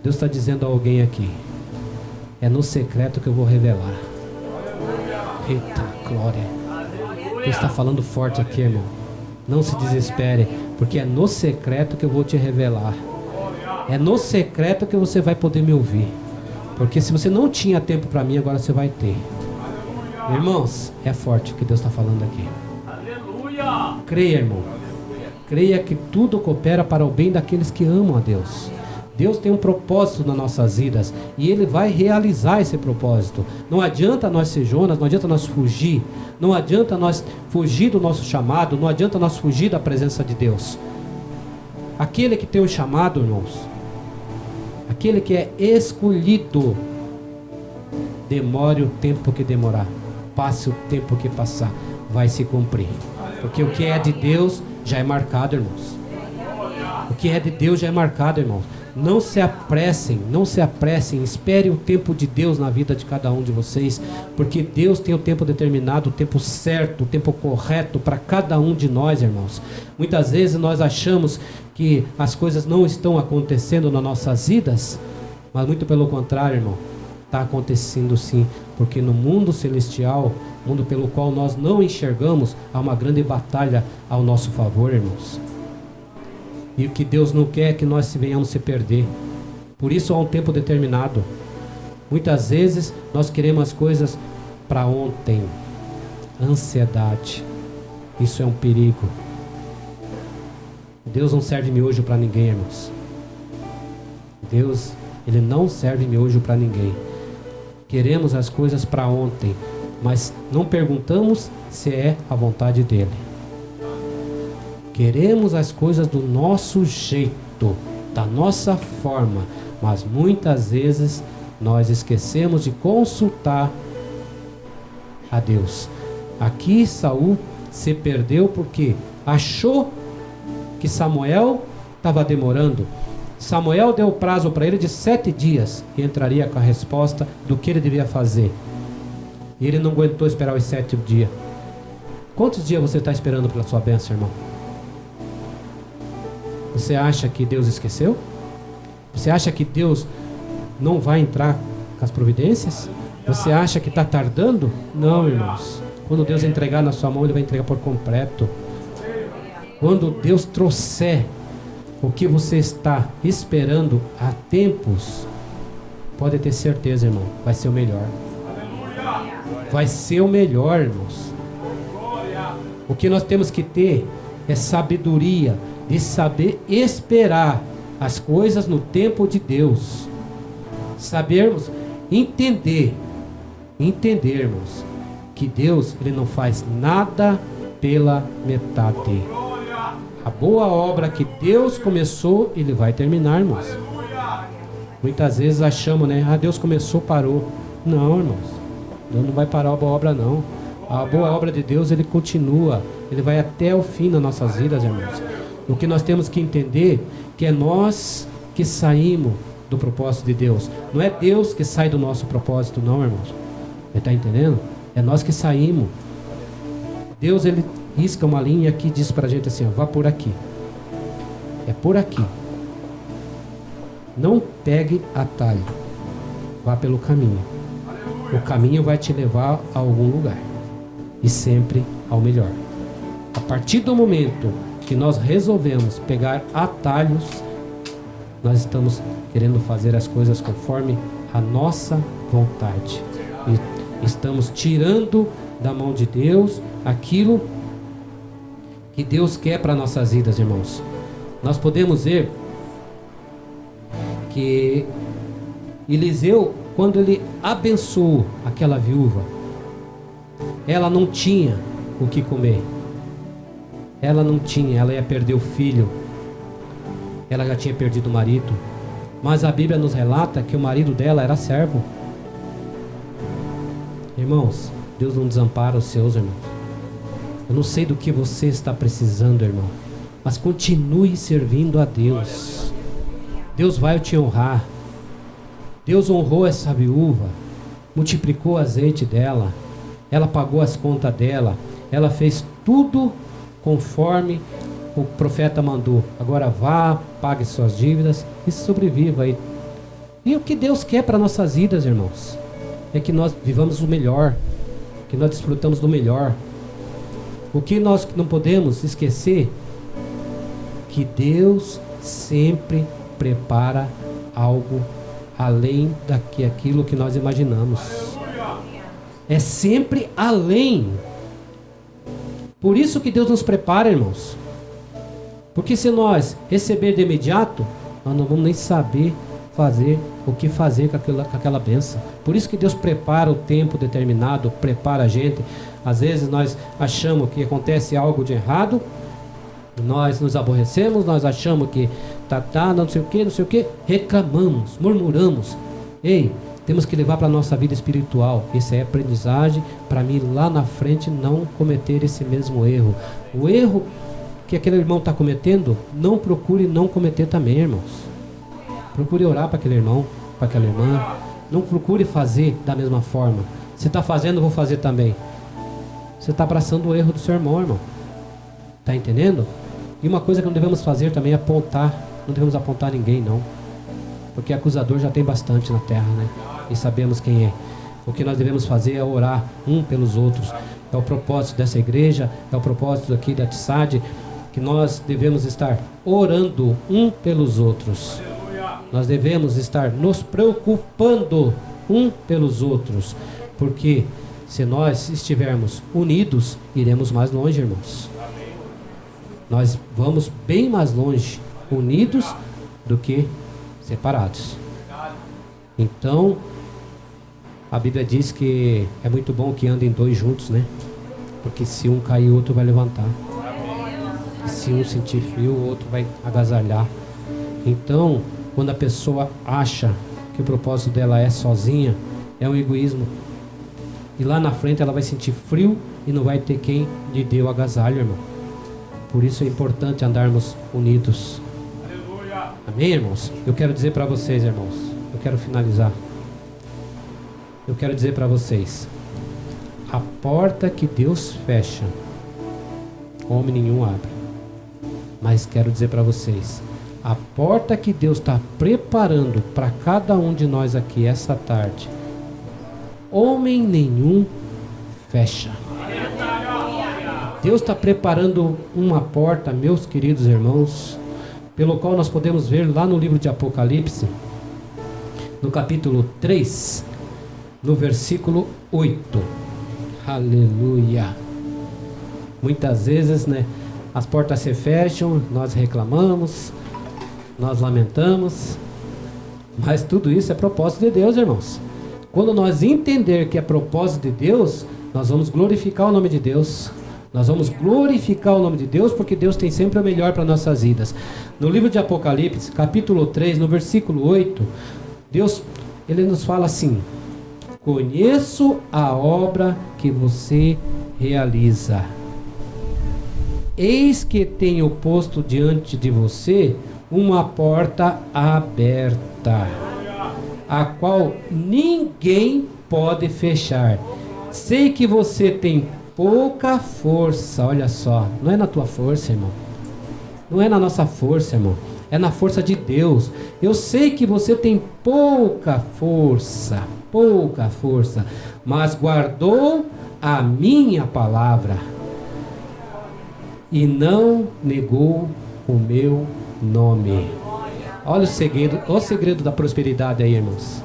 Deus está dizendo a alguém aqui: é no secreto que eu vou revelar. Eita, glória. Deus está falando forte aqui, irmão. Não se desespere, porque é no secreto que eu vou te revelar. É no secreto que você vai poder me ouvir. Porque se você não tinha tempo para mim, agora você vai ter. Irmãos, é forte o que Deus está falando aqui. Creia, irmão. Creia que tudo coopera para o bem daqueles que amam a Deus. Deus tem um propósito nas nossas vidas e Ele vai realizar esse propósito. Não adianta nós ser Jonas, não adianta nós fugir. Não adianta nós fugir do nosso chamado, não adianta nós fugir da presença de Deus. Aquele que tem um chamado, irmãos, aquele que é escolhido, demore o tempo que demorar, passe o tempo que passar, vai se cumprir. Porque o que é de Deus já é marcado, irmãos. O que é de Deus já é marcado, irmãos. Não se apressem, espere o tempo de Deus na vida de cada um de vocês, porque Deus tem o tempo determinado, o tempo certo, o tempo correto para cada um de nós, irmãos. Muitas vezes nós achamos que as coisas não estão acontecendo nas nossas vidas, mas muito pelo contrário, irmão, está acontecendo sim, porque no mundo celestial, mundo pelo qual nós não enxergamos, há uma grande batalha ao nosso favor, irmãos. E o que Deus não quer é que nós venhamos se perder. Por isso há um tempo determinado. Muitas vezes nós queremos as coisas para ontem. Ansiedade. Isso é um perigo. Deus não serve miojo para ninguém, irmãos. Deus, Ele não serve miojo para ninguém. Queremos as coisas para ontem, mas não perguntamos se é a vontade dEle. Queremos as coisas do nosso jeito, da nossa forma, mas muitas vezes nós esquecemos de consultar a Deus. Aqui Saul se perdeu porque achou que Samuel estava demorando. Samuel deu prazo para ele de 7 dias e entraria com a resposta do que ele devia fazer. E ele não aguentou esperar os 7 dias. Quantos dias você está esperando pela sua bênção, irmão? Você acha que Deus esqueceu? Você acha que Deus não vai entrar com as providências? Você acha que está tardando? Não, irmãos. Quando Deus entregar na sua mão, Ele vai entregar por completo. Quando Deus trouxer o que você está esperando há tempos, pode ter certeza, irmão, vai ser o melhor. Vai ser o melhor, irmãos. O que nós temos que ter é sabedoria de saber esperar as coisas no tempo de Deus. Sabermos entendermos que Deus, Ele não faz nada pela metade. A boa obra que Deus começou, Ele vai terminar, irmãos. Muitas vezes achamos, né? Deus começou, parou. Não, irmãos. Deus não vai parar a boa obra, não. A boa obra de Deus, Ele continua. Ele vai até o fim nas nossas vidas, irmãos. O que nós temos que entender que é nós que saímos do propósito de Deus. Não é Deus que sai do nosso propósito, não, irmãos. Você está entendendo? É nós que saímos. Deus, Ele risca uma linha aqui e diz para a gente assim, ó, vá por aqui. É por aqui. Não pegue atalho. Vá pelo caminho. O caminho vai te levar a algum lugar. E sempre ao melhor. A partir do momento que nós resolvemos pegar atalhos, nós estamos querendo fazer as coisas conforme a nossa vontade. E estamos tirando da mão de Deus aquilo que Deus quer para nossas vidas, irmãos. Nós podemos ver que Eliseu, quando ele abençoou aquela viúva, ela não tinha o que comer. Ela não tinha, ela ia perder o filho. Ela já tinha perdido o marido. Mas a Bíblia nos relata que o marido dela era servo. Irmãos, Deus não desampara os seus, irmãos. Eu não sei do que você está precisando, irmão, mas continue servindo a Deus. Deus vai te honrar. Deus honrou essa viúva, multiplicou o azeite dela, ela pagou as contas dela, ela fez tudo conforme o profeta mandou. Agora vá, pague suas dívidas e sobreviva aí. E o que Deus quer para nossas vidas, irmãos, é que nós vivamos o melhor, que nós desfrutamos do melhor. O que nós não podemos esquecer, que Deus sempre prepara algo além daquilo que nós imaginamos. É sempre além. Por isso que Deus nos prepara, irmãos. Porque se nós receber de imediato, nós não vamos nem saber fazer o que fazer com aquela bênção. Por isso que Deus prepara o tempo determinado, prepara a gente. Às vezes nós achamos que acontece algo de errado, nós nos aborrecemos, nós achamos que não sei o que, reclamamos, murmuramos. Ei, temos que levar para a nossa vida espiritual. Isso é aprendizagem para mim lá na frente não cometer esse mesmo erro. O erro que aquele irmão está cometendo, não procure não cometer também, irmãos. Procure orar para aquele irmão, para aquela irmã. Não procure fazer da mesma forma. Se está fazendo, eu vou fazer também. Você está abraçando o erro do seu irmão, irmão. Está entendendo? E uma coisa que não devemos fazer também é apontar. Não devemos apontar ninguém, não. Porque acusador já tem bastante na terra, né? E sabemos quem é. O que nós devemos fazer é orar um pelos outros. É o propósito dessa igreja, é o propósito aqui da TSAD, que nós devemos estar orando um pelos outros. Nós devemos estar nos preocupando um pelos outros. Porque se nós estivermos unidos, iremos mais longe, irmãos. Nós vamos bem mais longe unidos do que separados. Então, a Bíblia diz que é muito bom que andem dois juntos, né? Porque se um cair, o outro vai levantar. Se um sentir frio, o outro vai agasalhar. Então, quando a pessoa acha que o propósito dela é sozinha, é um egoísmo. E lá na frente ela vai sentir frio e não vai ter quem lhe dê o agasalho, irmão. Por isso é importante andarmos unidos. Amém, irmãos? Eu quero dizer para vocês, irmãos, eu quero finalizar. Eu quero dizer para vocês, a porta que Deus fecha, homem nenhum abre. Mas quero dizer para vocês, a porta que Deus está preparando para cada um de nós aqui essa tarde, homem nenhum fecha. Deus está preparando uma porta, meus queridos irmãos, pelo qual nós podemos ver lá no livro de Apocalipse, no capítulo 3, no versículo 8. Aleluia. Muitas vezes, né, as portas se fecham, nós reclamamos, nós lamentamos, mas tudo isso é propósito de Deus, irmãos. Quando nós entender que é propósito de Deus, nós vamos glorificar o nome de Deus. Nós vamos glorificar o nome de Deus, porque Deus tem sempre o melhor para nossas vidas. No livro de Apocalipse, capítulo 3, no versículo 8, Deus, ele nos fala assim: conheço a obra que você realiza. Eis que tenho posto diante de você uma porta aberta, a qual ninguém pode fechar. Sei que você tem pouca força. Olha só, não é na tua força, irmão. Não é na nossa força, irmão. É na força de Deus. Eu sei que você tem pouca força, mas guardou a minha palavra e não negou o meu nome. Olha o segredo da prosperidade aí, irmãos.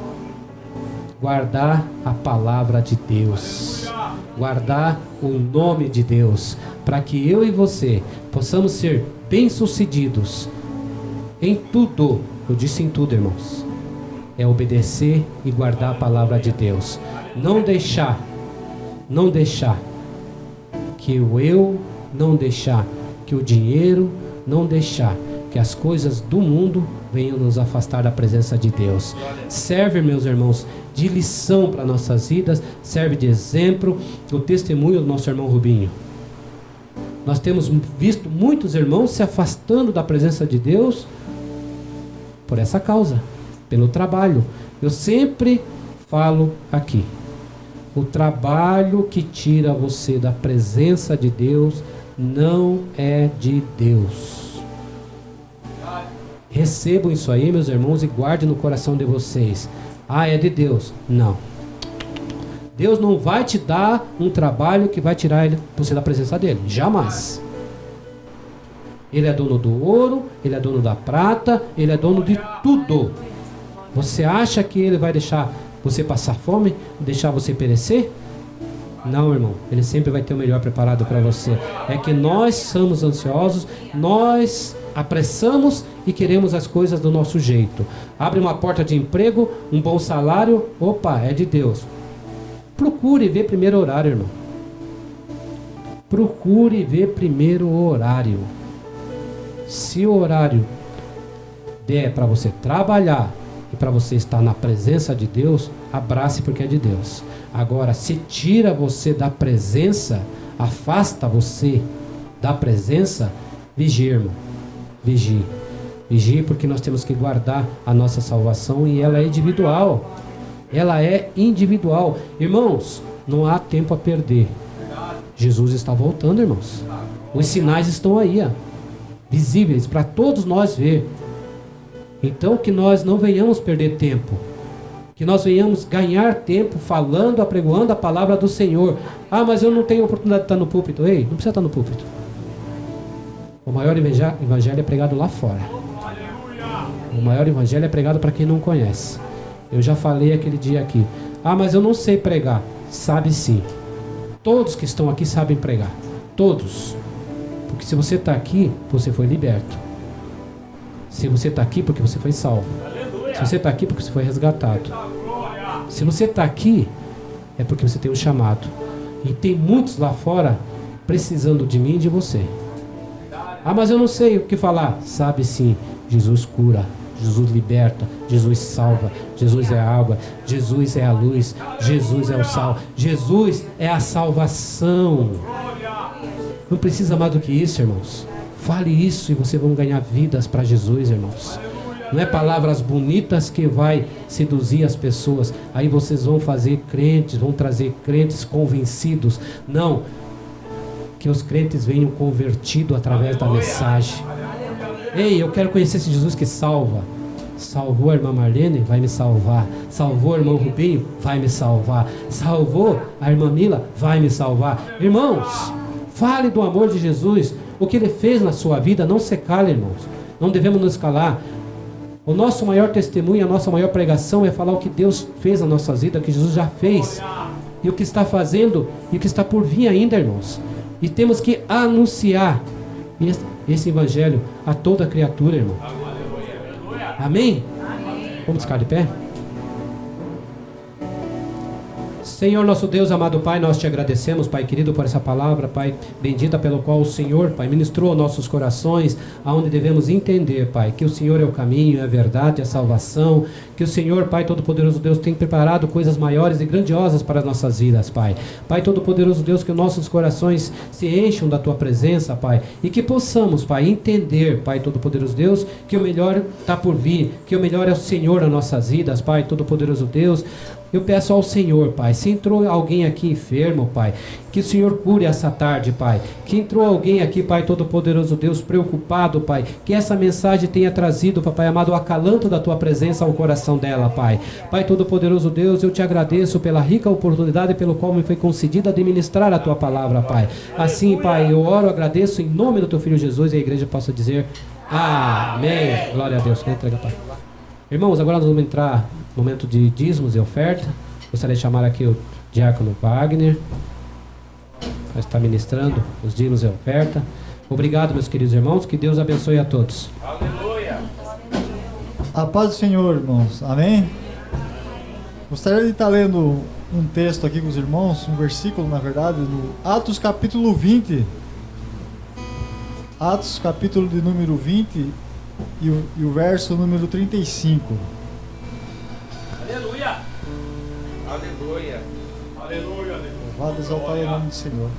guardar a palavra de Deus, guardar o nome de Deus, para que eu e você possamos ser bem-sucedidos em tudo. Eu disse em tudo, irmãos. É obedecer e guardar a palavra de Deus. Não deixar que o eu, não deixar que o dinheiro, não deixar que as coisas do mundo venham nos afastar da presença de Deus. Serve, meus irmãos, de lição para nossas vidas, serve de exemplo o testemunho do nosso irmão Rubinho. Nós temos visto muitos irmãos se afastando da presença de Deus por essa causa, pelo trabalho. Eu sempre falo aqui, o trabalho que tira você da presença de Deus não é de Deus. Recebam isso aí, meus irmãos, e guardem no coração de vocês. Ah, é de Deus. Não. Deus não vai te dar um trabalho que vai tirar você da presença dele. Jamais. Ele é dono do ouro, ele é dono da prata, ele é dono de tudo. Você acha que ele vai deixar você passar fome, deixar você perecer? Não, irmão. Ele sempre vai ter o melhor preparado para você. É que nós somos ansiosos, nós apressamos e queremos as coisas do nosso jeito. Abre uma porta de emprego, um bom salário, opa, é de Deus. Procure ver primeiro o horário, irmão. Procure ver primeiro o horário. Se o horário der para você trabalhar e para você estar na presença de Deus, abrace porque é de Deus. Agora, se tira você da presença, afasta você da presença, vigie, irmão. Vigie. Vigie, porque nós temos que guardar a nossa salvação e ela é individual. Ela é individual. Irmãos, não há tempo a perder. Jesus está voltando, irmãos. Os sinais estão aí, ó, visíveis para todos nós ver. Então que nós não venhamos perder tempo. Que nós venhamos ganhar tempo falando, apregoando a palavra do Senhor. Ah, mas eu não tenho oportunidade de estar no púlpito. Ei, não precisa estar no púlpito. O maior evangelho é pregado lá fora. O maior evangelho é pregado para quem não conhece. Eu já falei aquele dia aqui. Ah, mas eu não sei pregar. Sabe sim. Todos que estão aqui sabem pregar. Todos. Porque se você está aqui, você foi liberto. Se você está aqui, porque você foi salvo. Se você está aqui, porque você foi resgatado. Se você está aqui, é porque você tem um chamado. E tem muitos lá fora precisando de mim e de você. Ah, mas eu não sei o que falar. Sabe sim. Jesus cura. Jesus liberta, Jesus salva, Jesus é a água, Jesus é a luz, Jesus é o sal, Jesus é a salvação. Não precisa mais do que isso, irmãos. Fale isso e vocês vão ganhar vidas para Jesus, irmãos. Não é palavras bonitas que vai seduzir as pessoas. Aí vocês vão fazer crentes, vão trazer crentes convencidos. Não, que os crentes venham convertidos através da mensagem. Ei, eu quero conhecer esse Jesus que salva. Salvou a irmã Marlene? Vai me salvar. Salvou o irmão Rubinho? Vai me salvar. Salvou a irmã Mila? Vai me salvar. Irmãos, fale do amor de Jesus. O que Ele fez na sua vida, não se cale, irmãos. Não devemos nos calar. O nosso maior testemunho, a nossa maior pregação é falar o que Deus fez na nossa vida, o que Jesus já fez. E o que está fazendo e o que está por vir ainda, irmãos. E temos que anunciar esse evangelho a toda criatura, irmão. Amém? Vamos ficar de pé? Senhor nosso Deus, amado Pai, nós te agradecemos, Pai querido, por essa palavra, Pai bendita, pelo qual o Senhor, Pai, ministrou aos nossos corações, aonde devemos entender, Pai, que o Senhor é o caminho, é a verdade, é a salvação, que o Senhor, Pai Todo-Poderoso Deus, tem preparado coisas maiores e grandiosas para as nossas vidas, Pai. Pai Todo-Poderoso Deus, que os nossos corações se encham da Tua presença, Pai, e que possamos, Pai, entender, Pai Todo-Poderoso Deus, que o melhor está por vir, que o melhor é o Senhor nas nossas vidas, Pai Todo-Poderoso Deus. Eu peço ao Senhor, Pai, se entrou alguém aqui enfermo, Pai, que o Senhor cure essa tarde, Pai. Que entrou alguém aqui, Pai Todo-Poderoso Deus, preocupado, Pai, que essa mensagem tenha trazido, Papai amado, o acalanto da Tua presença ao coração dela, Pai. Pai Todo-Poderoso Deus, eu te agradeço pela rica oportunidade pelo qual me foi concedida administrar a Tua palavra, Pai. Assim, Pai, eu oro, agradeço em nome do Teu Filho Jesus e a igreja possa dizer amém. Glória a Deus. Entrega, Pai. Irmãos, agora nós vamos entrar no momento de dízimos e oferta. Gostaria de chamar aqui o diácono Wagner, para estar ministrando os dízimos e oferta. Obrigado, meus queridos irmãos, que Deus abençoe a todos. Aleluia. A paz do Senhor, irmãos. Amém? Gostaria de estar lendo um texto aqui com os irmãos, um versículo, na verdade, no Atos capítulo 20. Atos capítulo de número 20 e o verso número 35. Aleluia. Aleluia. Aleluia. Louvado e exaltado é o nome do Senhor.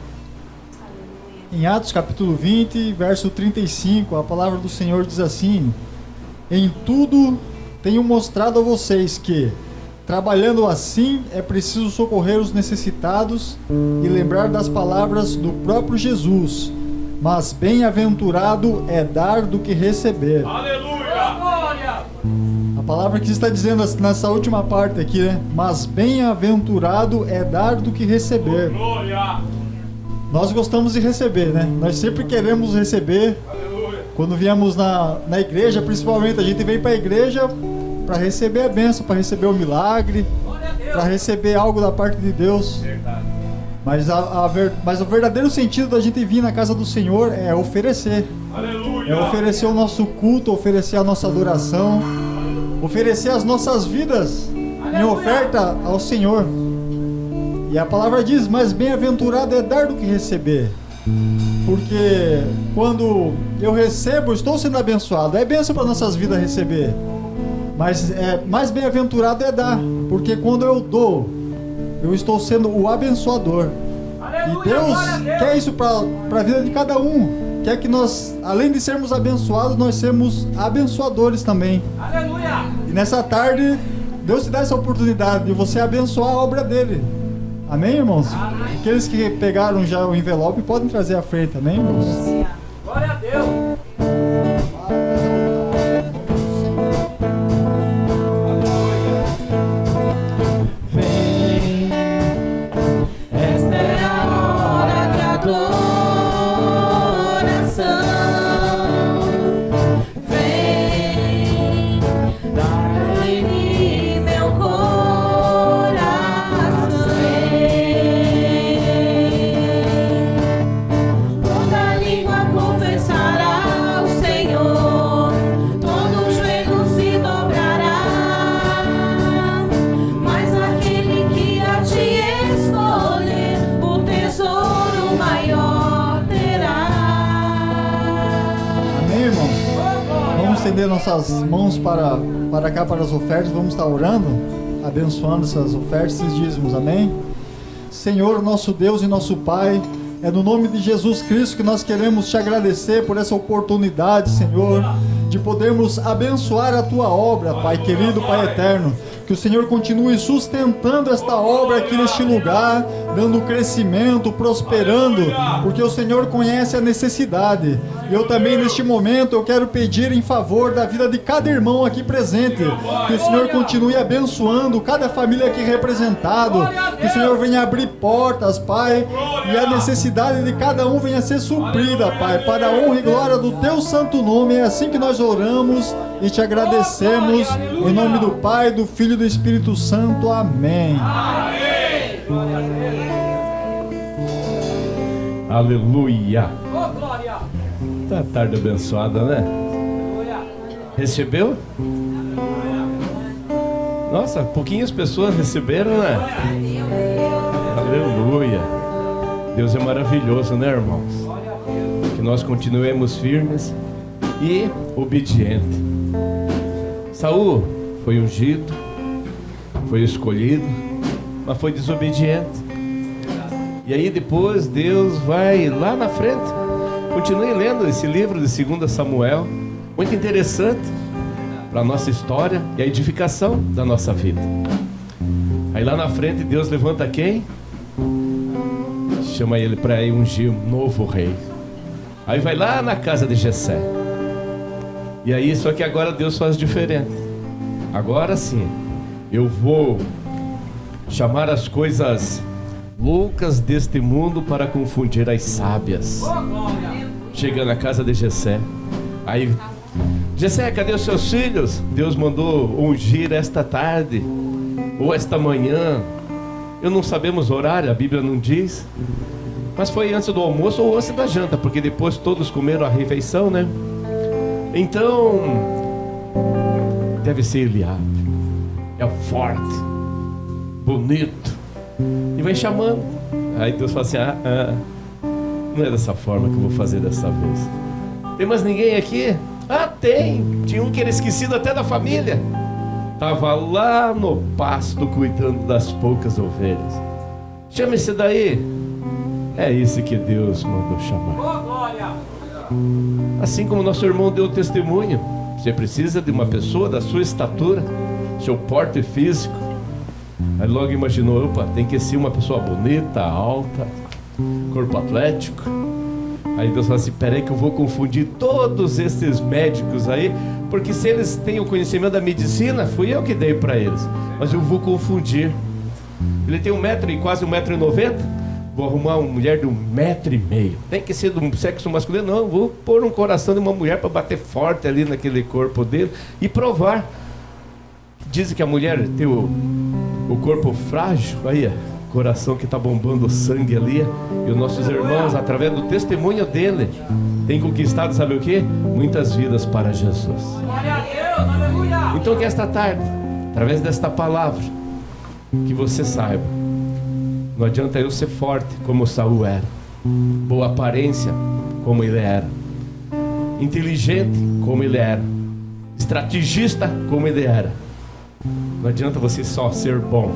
Em Atos capítulo 20, verso 35, a palavra do Senhor diz assim: em tudo tenho mostrado a vocês que, trabalhando assim, é preciso socorrer os necessitados e lembrar das palavras do próprio Jesus. Mas bem-aventurado é dar do que receber. Aleluia. Glória. A palavra que está dizendo nessa última parte aqui, né? Mas bem-aventurado é dar do que receber. Glória. Nós gostamos de receber, né? Nós sempre queremos receber. Aleluia. Quando viemos na igreja, principalmente, a gente vem para a igreja para receber a bênção, para receber o milagre, Glória a Deus. para receber algo da parte de Deus. Verdade. Mas o verdadeiro sentido da gente vir na casa do Senhor é oferecer. Aleluia. É oferecer o nosso culto, oferecer a nossa adoração, oferecer as nossas vidas em oferta ao Senhor. E a palavra diz: mas bem-aventurado é dar do que receber. Porque quando eu recebo, estou sendo abençoado. É bênção para nossas vidas receber. Mas mais bem-aventurado é dar. Porque quando eu dou, eu estou sendo o abençoador. Aleluia. E Deus Glória a Deus. quer isso para a vida de cada um. Quer que nós, além de sermos abençoados, nós sermos abençoadores também. Aleluia. E nessa tarde, Deus te dá essa oportunidade de você abençoar a obra dele. Amém, irmãos? Amém. Aqueles que pegaram já o envelope podem trazer à frente, amém, irmãos? Glória a Deus. Vem, esta é a hora de adoração. Vem, dá em mim meu coração. Toda língua confessará ao Senhor, todo joelho se dobrará. Mas aquele que a ti escolher, o tesouro maior terá. Amém, irmãos? Vamos estender nossas mãos para cá, para as ofertas. Vamos estar orando, abençoando essas ofertas, esses dízimos, amém? Senhor, nosso Deus e nosso Pai, é no nome de Jesus Cristo que nós queremos te agradecer por essa oportunidade, Senhor, de podermos abençoar a tua obra, Pai querido, Pai eterno. Que o Senhor continue sustentando esta obra aqui neste lugar, dando crescimento, prosperando, porque o Senhor conhece a necessidade. E eu também neste momento eu quero pedir em favor da vida de cada irmão aqui presente, que o Senhor continue abençoando cada família aqui representada, que o Senhor venha abrir portas, Pai, e a necessidade de cada um venha ser suprida, Pai, para a honra e glória do teu santo nome. É assim que nós oramos e te agradecemos, em nome do Pai, do Filho e do Espírito Santo. Amém. Amém. Glória a Deus. Aleluia. Oh, glória. Tá tarde abençoada, né? Aleluia. Recebeu? Nossa, pouquinhas pessoas receberam, né? Aleluia. Deus é maravilhoso, né, irmãos? Glória a Deus. Que nós continuemos firmes e obedientes. Saul foi ungido, foi escolhido, mas foi desobediente. E aí depois Deus vai lá na frente. Continue lendo esse livro de 2 Samuel, muito interessante para a nossa história e a edificação da nossa vida. Aí lá na frente Deus levanta quem? Chama ele para ir ungir um novo rei. Aí vai lá na casa de Jessé. E aí, só que agora Deus faz diferente. Agora sim, eu vou chamar as coisas loucas deste mundo para confundir as sábias. Oh, glória. Chega na casa de Jessé. Aí, Jessé, cadê os seus filhos? Deus mandou ungir esta tarde ou esta manhã Eu não sabemos horário, a Bíblia não diz. Mas foi antes do almoço ou antes da janta, porque depois todos comeram a refeição, né? Então, deve ser Eliabe. É forte, bonito. E vai chamando. Aí Deus fala assim, não é dessa forma que eu vou fazer dessa vez. Tem mais ninguém aqui? Tem. Tinha um que era esquecido até da família. Estava lá no pasto cuidando das poucas ovelhas. Chama esse daí. É esse que Deus mandou chamar. Assim como nosso irmão deu testemunho, você precisa de uma pessoa da sua estatura, seu porte físico. Aí logo imaginou, opa, tem que ser uma pessoa bonita, alta, corpo atlético. Aí Deus fala assim, peraí que eu vou confundir todos esses médicos aí, porque se eles têm o conhecimento da medicina, fui eu que dei para eles, mas eu vou confundir. Ele tem 1 metro e quase 1,90 m, vou arrumar uma mulher de 1,5 m. Tem que ser do sexo masculino? Não, vou pôr um coração de uma mulher para bater forte ali naquele corpo dele e provar. Dizem que a mulher tem o corpo frágil, aí coração que está bombando sangue ali, e os nossos irmãos, através do testemunho dele, têm conquistado, sabe o que? Muitas vidas para Jesus. Então que esta tarde, através desta palavra, que você saiba, não adianta eu ser forte como Saul era, boa aparência como ele era, inteligente como ele era, estrategista como ele era. Não adianta você só ser bom,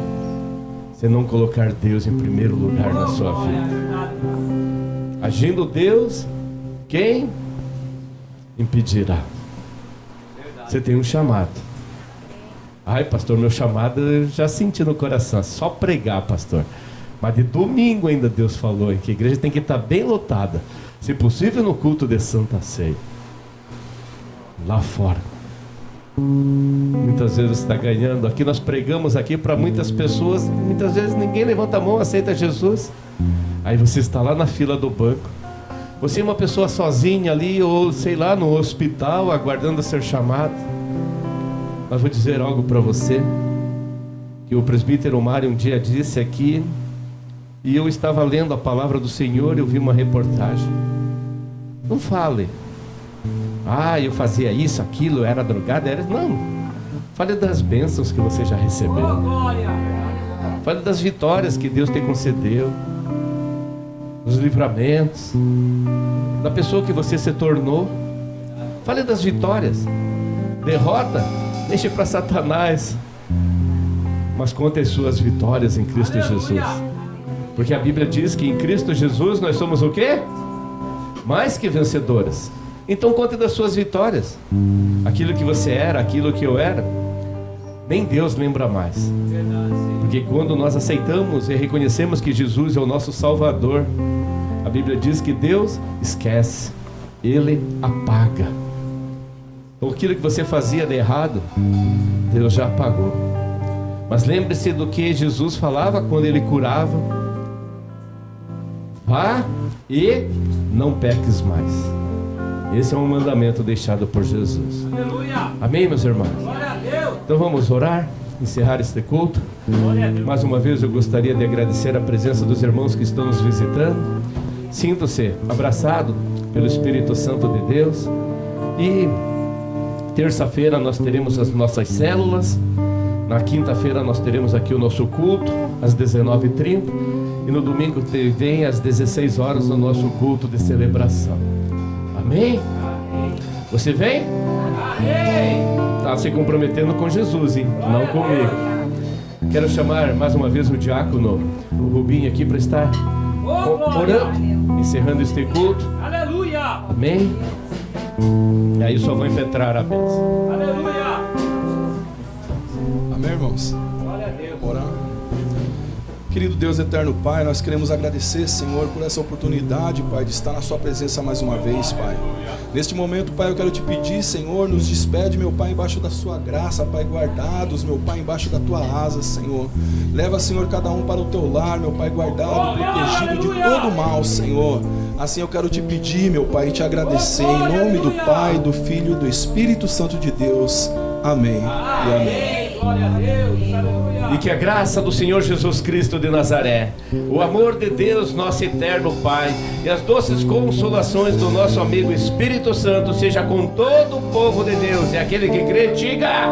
você não colocar Deus em primeiro lugar na sua vida. Agindo Deus, quem impedirá? Você tem um chamado. Ai, pastor, meu chamado eu já senti no coração, é só pregar, pastor. Mas de domingo ainda Deus falou que a igreja tem que estar bem lotada, se possível no culto de Santa Ceia. Lá fora, muitas vezes você está ganhando. Aqui nós pregamos aqui para muitas pessoas, muitas vezes ninguém levanta a mão, aceita Jesus. Aí você está lá na fila do banco, você é uma pessoa sozinha ali, ou sei lá, no hospital, aguardando ser chamado. Mas vou dizer algo para você, que o presbítero Mário um dia disse aqui, e eu estava lendo a palavra do Senhor, eu vi uma reportagem. Não fale, eu fazia isso, aquilo, eu era drogado, não. Fale das bênçãos que você já recebeu. Fale das vitórias que Deus te concedeu, dos livramentos, da pessoa que você se tornou. Fale das vitórias. Derrota, deixe para Satanás, mas conte as suas vitórias em Cristo Jesus, porque a Bíblia diz que em Cristo Jesus nós somos o quê? Mais que vencedores. Então conte das suas vitórias. Aquilo que você era, aquilo que eu era, nem Deus lembra mais. Porque quando nós aceitamos e reconhecemos que Jesus é o nosso Salvador, a Bíblia diz que Deus esquece, Ele apaga. Então aquilo que você fazia de errado, Deus já apagou. Mas lembre-se do que Jesus falava quando Ele curava: vá e não peques mais. Esse é um mandamento deixado por Jesus. Aleluia. Amém, meus irmãos? Glória a Deus. Então vamos orar, encerrar este culto. Mais uma vez eu gostaria de agradecer a presença dos irmãos que estão nos visitando. Sinta-se abraçado pelo Espírito Santo de Deus. E terça-feira nós teremos as nossas células. Na quinta-feira nós teremos aqui o nosso culto às 19h30. E no domingo vem às 16 horas o nosso culto de celebração. Amém? Você vem? Está se comprometendo com Jesus, hein? Não comigo. Quero chamar mais uma vez o diácono, o Rubinho, aqui para estar orando, encerrando este culto. Aleluia! Amém? E aí só vou impetrar a bênção. Aleluia! Amém, irmãos? Glória a Deus. Orar. Querido Deus eterno Pai, nós queremos agradecer, Senhor, por essa oportunidade, Pai, de estar na sua presença mais uma vez, Pai. Neste momento, Pai, eu quero te pedir, Senhor, nos despede, meu Pai, embaixo da sua graça, Pai, guardados, meu Pai, embaixo da tua asa, Senhor. Leva, Senhor, cada um para o teu lar, meu Pai, guardado, protegido de todo mal, Senhor. Assim eu quero te pedir, meu Pai, e te agradecer, em nome do Pai, do Filho e do Espírito Santo de Deus. Amém e amém. Glória a Deus. Aleluia. E que a graça do Senhor Jesus Cristo de Nazaré, o amor de Deus, nosso eterno Pai, e as doces consolações do nosso amigo Espírito Santo seja com todo o povo de Deus. E aquele que crê, diga: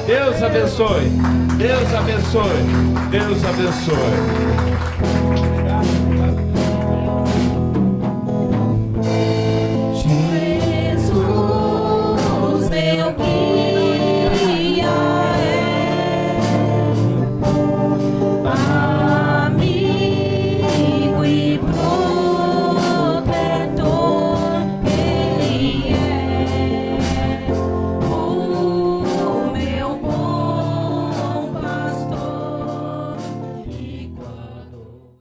Deus abençoe. Deus abençoe. Deus abençoe.